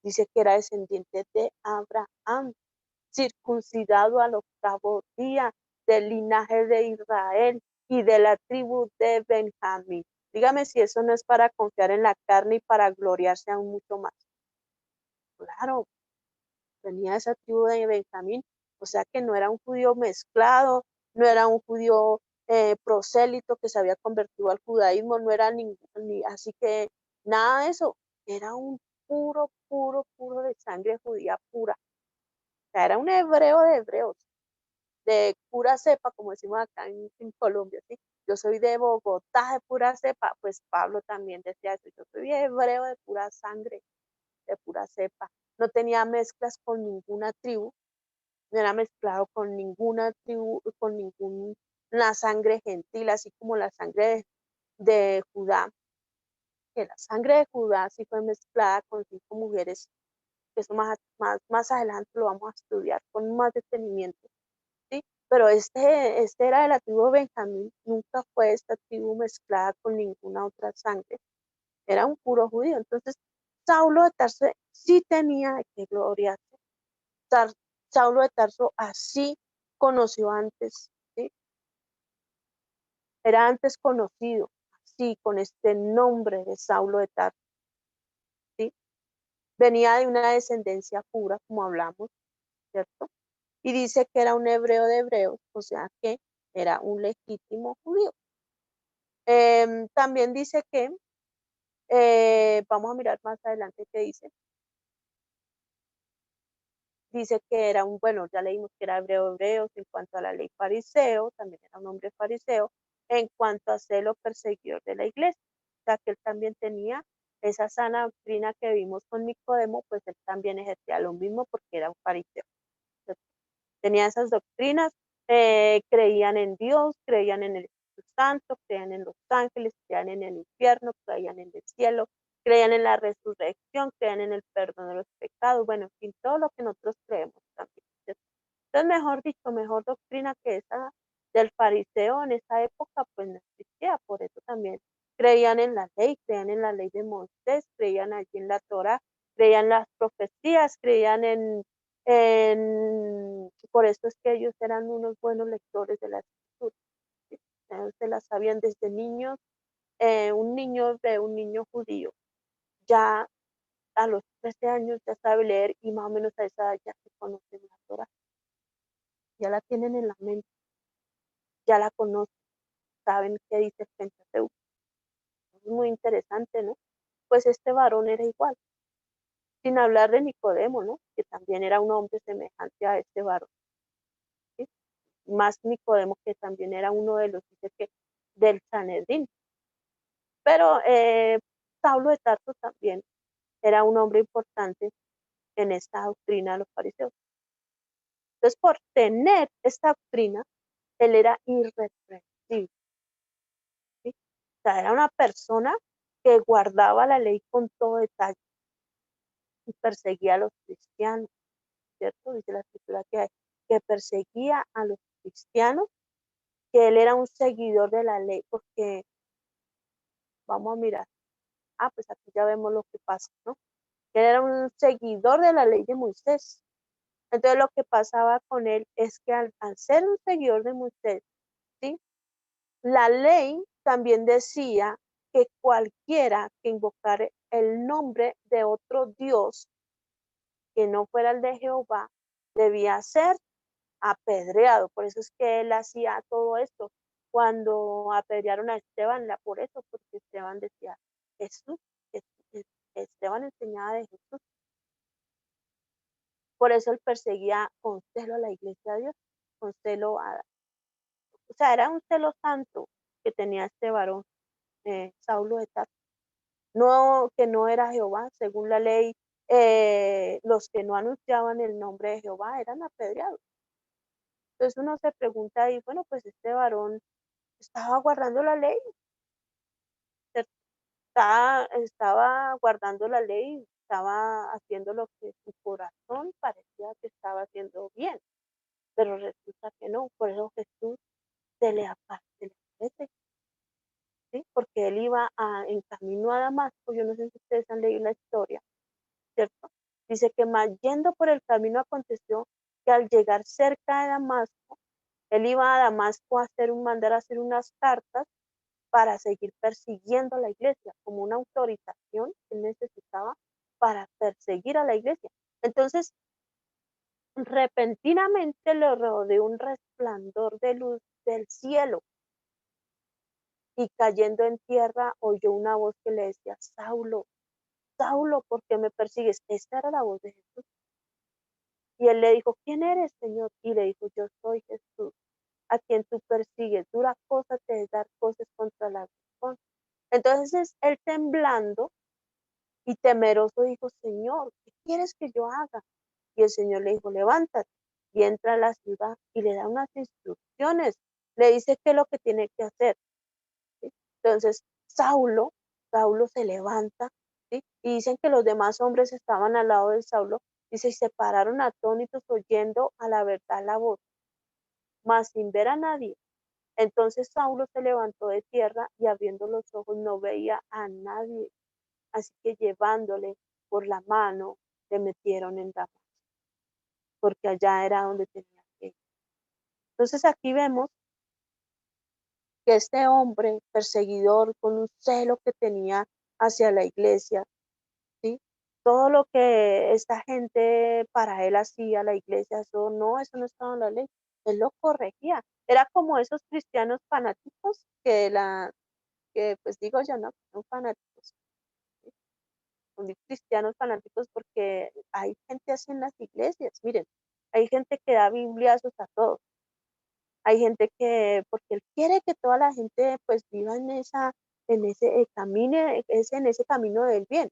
Dice que era descendiente de Abraham, circuncidado al 8º día, del linaje de Israel y de la tribu de Benjamín. Dígame si eso no es para confiar en la carne y para gloriarse aún mucho más. Claro, tenía esa tribu de Benjamín, o sea que no era un judío mezclado, no era un judío prosélito que se había convertido al judaísmo, no era así que nada de eso, era un puro, puro, puro de sangre judía pura, o sea, era un hebreo de hebreos, de pura cepa, como decimos acá en Colombia, ¿sí? Yo soy de Bogotá, de pura cepa, pues Pablo también decía eso, yo soy hebreo de pura sangre, de pura cepa, no tenía mezclas con ninguna tribu, no era mezclado con ninguna tribu, con ninguna sangre gentil, así como la sangre de Judá, que la sangre de Judá sí fue mezclada con 5 mujeres, que eso más adelante lo vamos a estudiar con más detenimiento, ¿sí? Pero este era de la tribu de Benjamín, nunca fue esta tribu mezclada con ninguna otra sangre, era un puro judío. Entonces, Saulo de Tarso sí tenía que gloriarse. Saulo de Tarso así conoció antes, ¿sí? Era antes conocido, así, con este nombre de Saulo de Tarso. venía de una descendencia pura, como hablamos, ¿cierto? Y dice que era un hebreo de hebreos, o sea que era un legítimo judío. También dice que, vamos a mirar más adelante qué dice. Dice que era bueno, ya leímos que era hebreo en cuanto a la ley fariseo, también era un hombre fariseo, en cuanto a celo perseguidor de la iglesia. O sea que él también tenía esa sana doctrina que vimos con Nicodemo, pues él también ejercía lo mismo porque era un fariseo. Entonces, tenía esas doctrinas, creían en Dios, creían en el Espíritu Santo, creían en los ángeles, creían en el infierno, creían en el cielo, creían en la resurrección, creían en el perdón de los pecados, bueno, en fin, todo lo que nosotros creemos también. Entonces, mejor dicho, mejor doctrina que esa del fariseo en esa época, pues no existía, por eso también creían en la ley de Moisés, creían allí en la Torá, creían las profecías, creían por eso es que ellos eran unos buenos lectores de la escritura, ¿sí? Se las sabían desde niños, un niño de un niño judío, ya a los 13 años ya sabe leer y más o menos a esa edad ya se conoce la Torá, ya la tienen en la mente, ya la conocen, saben qué dice el Pentateuco. Es muy interesante, ¿no? Pues este varón era igual, sin hablar de Nicodemo, ¿no? Que también era un hombre semejante a este varón, ¿sí? Más Nicodemo que también era uno de los, dice que, del Sanedrín. Pero Saulo de Tarso también era un hombre importante en esta doctrina de los fariseos. Entonces, por tener esta doctrina, él era irreprensible, ¿sí? O sea, era una persona que guardaba la ley con todo detalle y perseguía a los cristianos, ¿cierto? Dice la escritura que perseguía a los cristianos, que él era un seguidor de la ley, porque vamos a mirar, pues aquí ya vemos lo que pasa, ¿no? Él era un seguidor de la ley de Moisés. Entonces lo que pasaba con él es que al ser un seguidor de Moisés, ¿sí? La ley también decía que cualquiera que invocara el nombre de otro Dios que no fuera el de Jehová debía ser apedreado. Por eso es que él hacía todo esto. Cuando apedrearon a Esteban, por eso, porque Esteban decía Jesús, Esteban enseñaba de Jesús. Por eso él perseguía con celo a la iglesia de Dios, con celo o sea, era un celo santo que tenía este varón, Saulo de Tarso. No, que no era Jehová, según la ley, los que no anunciaban el nombre de Jehová eran apedreados. Entonces uno se pregunta ahí, bueno, pues este varón estaba guardando la ley, estaba guardando la ley, estaba haciendo lo que su corazón parecía que estaba haciendo bien, pero resulta que no, por eso Jesús se le aparece, ¿sí? Porque él iba en camino a Damasco, yo no sé si ustedes han leído la historia, ¿cierto? Dice que más yendo por el camino aconteció que al llegar cerca de Damasco, él iba a Damasco a mandar a hacer unas cartas para seguir persiguiendo a la iglesia, como una autorización que él necesitaba para perseguir a la iglesia. Entonces, repentinamente le rodeó un resplandor de luz del cielo y cayendo en tierra oyó una voz que le decía, Saulo, Saulo, ¿por qué me persigues? Esta era la voz de Jesús. Y él le dijo, ¿quién eres, Señor? Y le dijo, yo soy Jesús, a quien tú persigues. Dura cosa te es dar cosas contra la razón. Entonces él temblando y temeroso dijo, Señor, ¿qué quieres que yo haga? Y el Señor le dijo, levántate y entra a la ciudad y le da unas instrucciones. Le dice qué es lo que tiene que hacer, ¿sí? Entonces Saulo se levanta, ¿sí? Y dicen que los demás hombres estaban al lado de Saulo, dice, y se pararon atónitos oyendo a la verdad la voz, mas sin ver a nadie. Entonces Saulo se levantó de tierra y abriendo los ojos no veía a nadie. Así que llevándole por la mano, le metieron en Damasco, porque allá era donde tenía que ir. Entonces aquí vemos que este hombre perseguidor, con un celo que tenía hacia la iglesia, ¿sí? todo lo que esta gente para él hacía, la iglesia, eso no estaba en la ley. Él lo corregía. Era como esos cristianos fanáticos que pues digo yo, ¿no? Son fanáticos, ¿sí? Son cristianos fanáticos porque hay gente así en las iglesias. Miren, hay gente que da bibliazos a todos. Hay gente que, porque él quiere que toda la gente pues viva en ese camino, en ese camino del bien.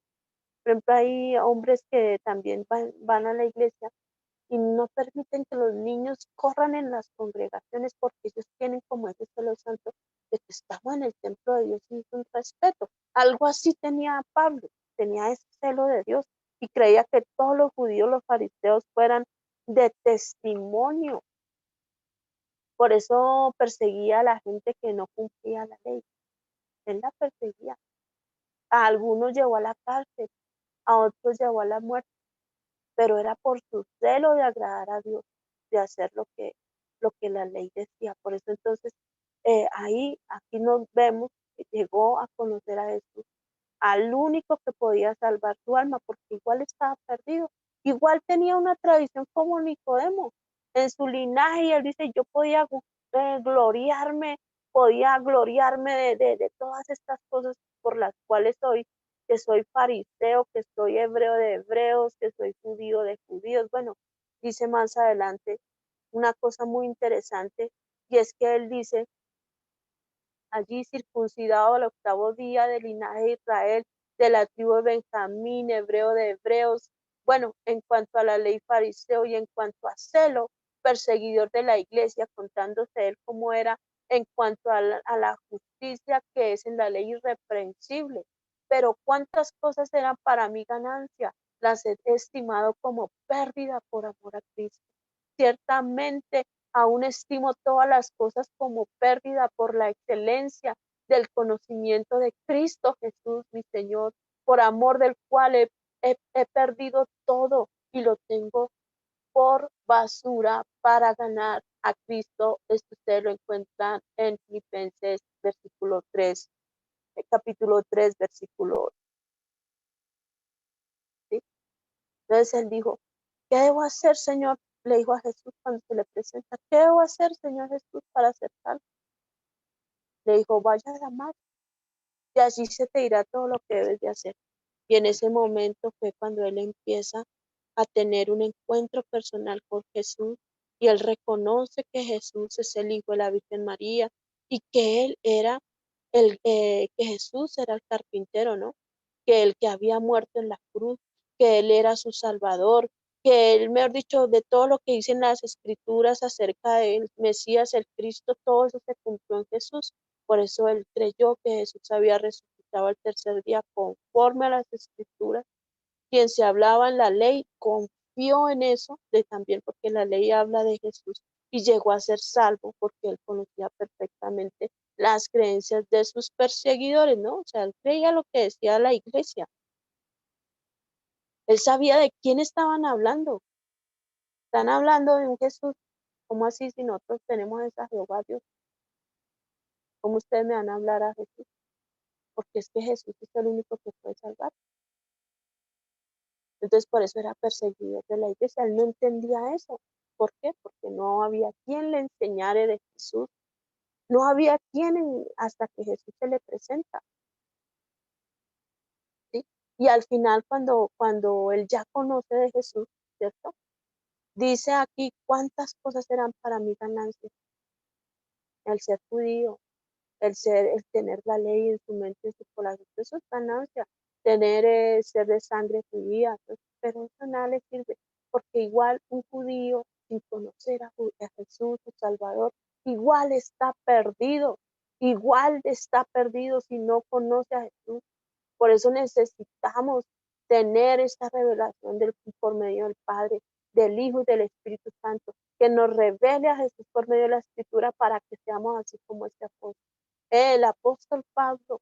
Por ejemplo, hay hombres que también van a la iglesia y no permiten que los niños corran en las congregaciones porque ellos tienen como ese celo santo de que estamos en el templo de Dios y es un respeto. Algo así tenía Pablo, tenía ese celo de Dios y creía que todos los judíos, los fariseos fueran de testimonio. Por eso perseguía a la gente que no cumplía la ley. Él la perseguía. A algunos llevó a la cárcel, a otros llevó a la muerte, pero era por su celo de agradar a Dios, de hacer lo que la ley decía. Por eso entonces aquí nos vemos que llegó a conocer a Jesús, al único que podía salvar su alma, porque igual estaba perdido, igual tenía una tradición como Nicodemo en su linaje, y él dice, yo gloriarme, podía gloriarme de todas estas cosas por las cuales que soy fariseo, que soy hebreo de hebreos, que soy judío de judíos. Bueno, dice más adelante una cosa muy interesante, y es que él dice, allí circuncidado al octavo día del linaje de Israel, de la tribu de Benjamín, hebreo de hebreos. Bueno, en cuanto a la ley fariseo y en cuanto a celo, perseguidor de la iglesia, contándose él como era en cuanto a la justicia que es en la ley irreprensible. Pero cuántas cosas eran para mi ganancia, las he estimado como pérdida por amor a Cristo. Ciertamente aún estimo todas las cosas como pérdida por la excelencia del conocimiento de Cristo Jesús, mi Señor, por amor del cual he perdido todo y lo tengo por basura para ganar a Cristo. Esto ustedes lo encuentran en Filipenses versículo 3, capítulo 3, versículo 8. ¿Sí? Entonces él dijo, ¿qué debo hacer, Señor? Le dijo a Jesús cuando se le presenta, ¿qué debo hacer, Señor Jesús, para ser salvo? Le dijo, vaya a Damasco y allí se te dirá todo lo que debes de hacer. Y en ese momento fue cuando él empieza a tener un encuentro personal con Jesús y él reconoce que Jesús es el Hijo de la Virgen María y que él era que Jesús era el carpintero, ¿no? Que el que había muerto en la cruz, que él era su Salvador, que él, mejor dicho, de todo lo que dicen las escrituras acerca del Mesías, el Cristo, todo eso se cumplió en Jesús. Por eso él creyó que Jesús había resucitado al tercer día conforme a las escrituras. Quien se hablaba en la ley confió en eso, también porque la ley habla de Jesús y llegó a ser salvo porque él conocía perfectamente las creencias de sus perseguidores, ¿no? O sea, él creía lo que decía la iglesia. Él sabía de quién estaban hablando. Están hablando de un Jesús. ¿Cómo así si nosotros tenemos esa Jehová Dios? ¿Cómo ustedes me van a hablar a Jesús? Porque es que Jesús es el único que puede salvar. Entonces por eso era perseguido de la iglesia. Él no entendía eso. ¿Por qué? Porque no había quien le enseñara de Jesús. No había quien hasta que Jesús se le presenta. ¿Sí? Y al final cuando él ya conoce de Jesús, ¿cierto? Dice aquí cuántas cosas eran para mí ganancias. El ser judío, el tener la ley en su mente, en su corazón, eso es ganancia. Tener, ser de sangre judía, pero eso nada le sirve, porque igual un judío sin conocer a Jesús, su Salvador, igual está perdido si no conoce a Jesús. Por eso necesitamos tener esta revelación por medio del Padre, del Hijo y del Espíritu Santo, que nos revele a Jesús por medio de la Escritura para que seamos así como este apóstol. El apóstol Pablo,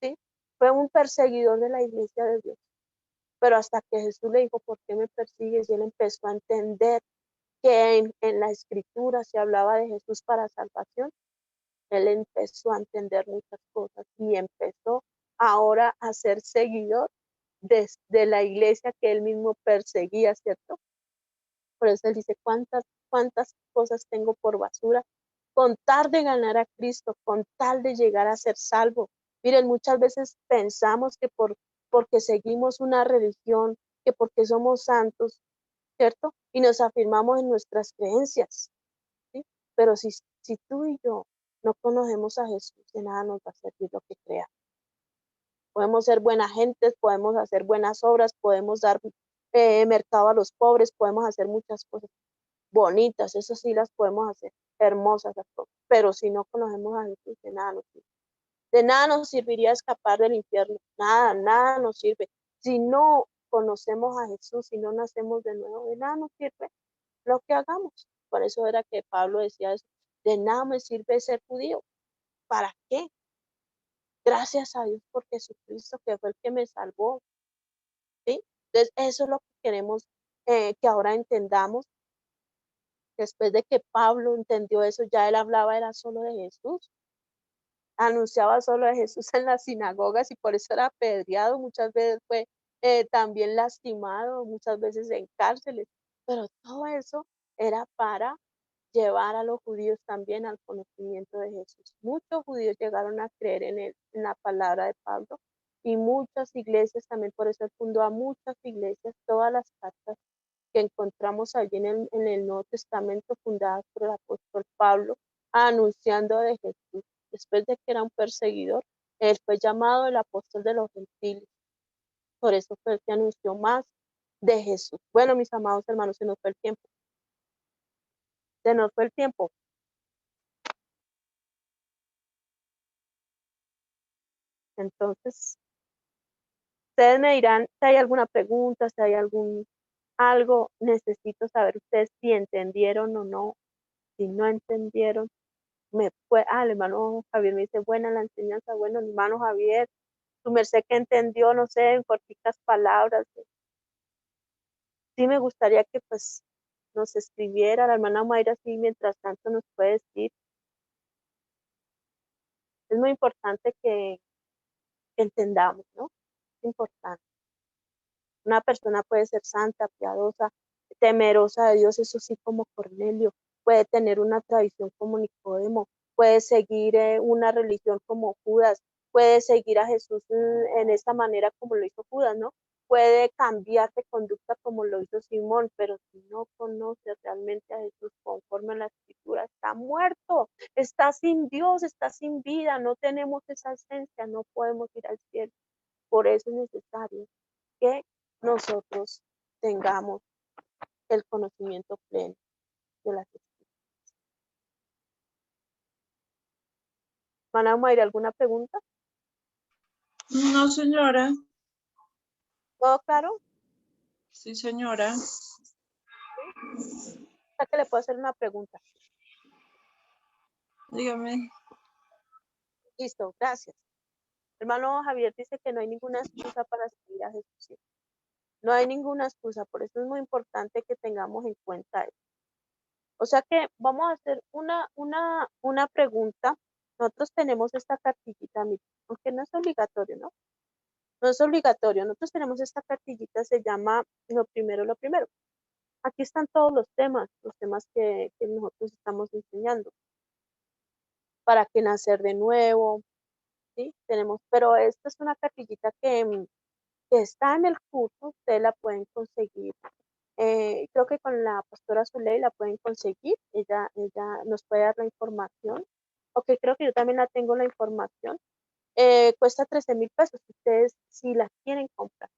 ¿sí? Fue un perseguidor de la iglesia de Dios, pero hasta que Jesús le dijo, ¿por qué me persigues? Y él empezó a entender que en la Escritura se hablaba de Jesús para salvación. Él empezó a entender muchas cosas y empezó ahora a ser seguidor de la iglesia que él mismo perseguía, ¿cierto? Por eso él dice, cuántas cosas tengo por basura, con tal de ganar a Cristo, con tal de llegar a ser salvo. Miren, muchas veces pensamos que porque seguimos una religión, que porque somos santos, ¿cierto? Y nos afirmamos en nuestras creencias, ¿sí? Pero si tú y yo no conocemos a Jesús, de nada nos va a servir lo que creamos. Podemos ser buenas gentes, podemos hacer buenas obras, podemos dar mercado a los pobres, podemos hacer muchas cosas bonitas, eso sí las podemos hacer, hermosas las cosas, pero si no conocemos a Jesús, de nada nos sirve. De nada nos serviría escapar del infierno, nada nos sirve. Si no conocemos a Jesús, si no nacemos de nuevo, de nada nos sirve lo que hagamos. Por eso era que Pablo decía eso, de nada me sirve ser judío. ¿Para qué? Gracias a Dios por Jesucristo, que fue el que me salvó, ¿sí? Entonces, eso es lo que queremos que ahora entendamos. Después de que Pablo entendió eso, ya él hablaba, era solo de Jesús. Anunciaba solo de Jesús en las sinagogas y por eso era apedreado, muchas veces fue también lastimado, muchas veces en cárceles, pero todo eso era para llevar a los judíos también al conocimiento de Jesús. Muchos judíos llegaron a creer en la palabra de Pablo y muchas iglesias también, por eso él fundó a muchas iglesias, todas las cartas que encontramos allí en el Nuevo Testamento fundadas por el apóstol Pablo, anunciando de Jesús. Después de que era un perseguidor, él fue llamado el apóstol de los gentiles. Por eso fue el que anunció más de Jesús. Bueno, mis amados hermanos, se nos fue el tiempo. Se nos fue el tiempo. Entonces, ustedes me dirán si hay alguna pregunta, si hay algo, necesito saber ustedes si entendieron o no, si no entendieron. El hermano Javier me dice, buena la enseñanza, bueno, hermano Javier, tu merced que entendió, no sé, en corticas palabras. Sí me gustaría que pues nos escribiera, la hermana Mayra, sí, mientras tanto nos puede decir. Es muy importante que entendamos, ¿no? Es importante. Una persona puede ser santa, piadosa, temerosa de Dios, eso sí, como Cornelio, puede tener una tradición como Nicodemo, puede seguir una religión como Judas, puede seguir a Jesús en esta manera como lo hizo Judas, ¿no? Puede cambiar de conducta como lo hizo Simón, pero si no conoce realmente a Jesús conforme a la Escritura, está muerto, está sin Dios, está sin vida, no tenemos esa esencia, no podemos ir al cielo. Por eso es necesario que nosotros tengamos el conocimiento pleno de las Escrituras. ¿Van a ir alguna pregunta? No, señora. ¿Todo claro? Sí, señora. ¿A que le puedo hacer una pregunta? Dígame. Listo, gracias. Hermano Javier dice que no hay ninguna excusa para seguir a Jesús. No hay ninguna excusa, por eso es muy importante que tengamos en cuenta eso. O sea que vamos a hacer una pregunta. Nosotros tenemos esta cartillita, aunque no es obligatorio, ¿no? No es obligatorio. Nosotros tenemos esta cartillita, se llama lo primero, lo primero. Aquí están todos los temas que nosotros estamos enseñando. ¿Para qué nacer de nuevo? ¿Sí? Tenemos, pero esta es una cartillita que está en el curso, ustedes la pueden conseguir. Creo que con la pastora Zuley la pueden conseguir, ella nos puede dar la información. Ok, creo que yo también la tengo la información. Cuesta 13,000 pesos, ustedes si la quieren comprar.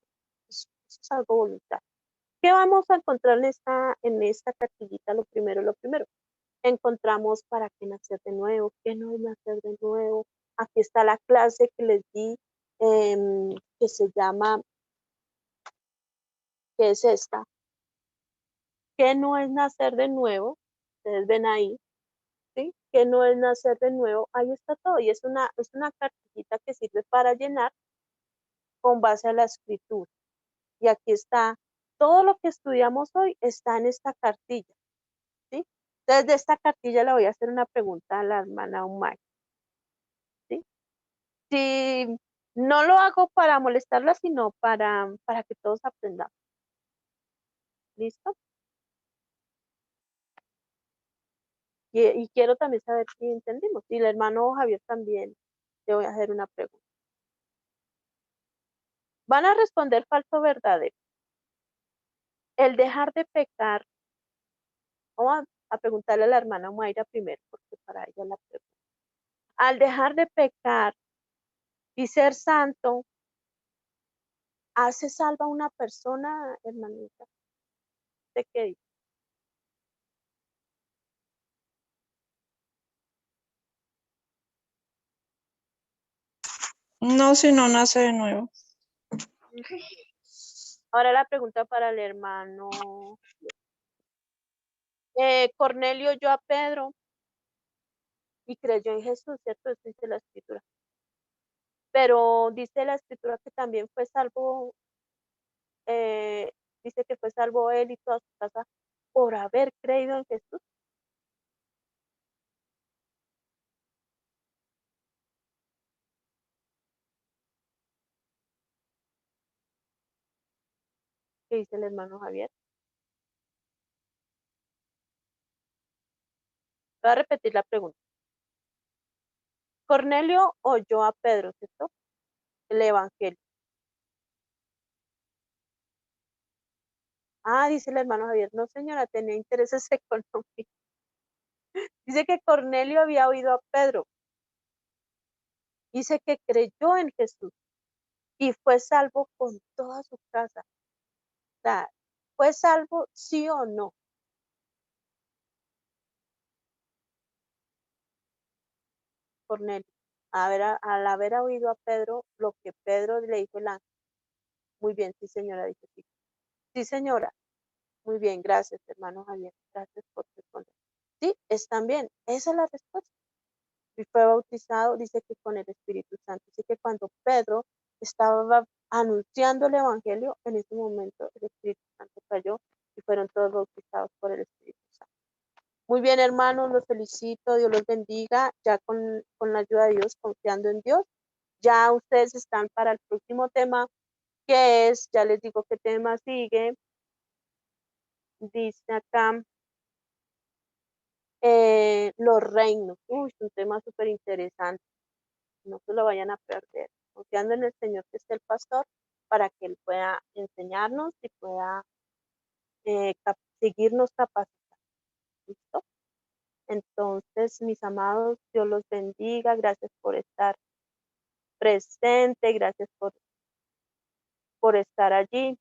Eso es algo voluntario. ¿Qué vamos a encontrar en esta cartillita? Lo primero. Encontramos para qué nacer de nuevo, qué no es nacer de nuevo. Aquí está la clase que les di, que se llama, que es esta, que no es nacer de nuevo. Ustedes ven ahí, ¿sí? Que no es nacer de nuevo. Ahí está todo. Y es una cartillita que sirve para llenar con base a la escritura. Y aquí está, todo lo que estudiamos hoy está en esta cartilla, ¿sí? Entonces, de esta cartilla le voy a hacer una pregunta a la hermana Umay, ¿sí? Si No lo hago para molestarla, sino para que todos aprendamos. ¿Listo? Y quiero también saber si entendimos. Y el hermano Javier también, le voy a hacer una pregunta. Van a responder falso o verdadero. El dejar de pecar, vamos a preguntarle a la hermana Mayra primero, porque para ella la pregunta. Al dejar de pecar y ser santo, ¿hace salva a una persona, hermanita? ¿De qué dice? No, si no nace de nuevo. Ahora la pregunta para el hermano. Cornelio oyó a Pedro y creyó en Jesús, ¿cierto? Eso dice la escritura. Pero dice la escritura que también fue salvo, eh, dice que fue salvo él y toda su casa por haber creído en Jesús. ¿Qué dice el hermano Javier? Voy a repetir la pregunta. Cornelio oyó a Pedro, ¿cierto? El evangelio. Ah, dice el hermano Javier, no señora, tenía intereses económicos. Dice que Cornelio había oído a Pedro. Dice que creyó en Jesús y fue salvo con toda su casa. O sea, ¿fue salvo sí o no? Cornelio. Al haber oído a Pedro, lo que Pedro le dijo el ángel. Muy bien, sí señora, dice sí. Sí señora. Muy bien, gracias hermano Javier. Gracias por responder. Sí, están bien. Esa es la respuesta. Y fue bautizado, dice que con el Espíritu Santo. Así que cuando Pedro estaba anunciando el Evangelio, en ese momento el Espíritu Santo cayó y fueron todos bautizados por el Espíritu Santo. Muy bien, hermanos, los felicito, Dios los bendiga, ya con la ayuda de Dios, confiando en Dios. Ya ustedes están para el próximo tema, que es, ya les digo qué tema sigue. Dice acá, los reinos. Uy, es un tema súper interesante. No se lo vayan a perder. Confiando en el Señor que es el pastor, para que Él pueda enseñarnos y pueda seguirnos capacitando. ¿Listo? Entonces, mis amados, Dios los bendiga. Gracias por estar presente. Gracias por estar allí.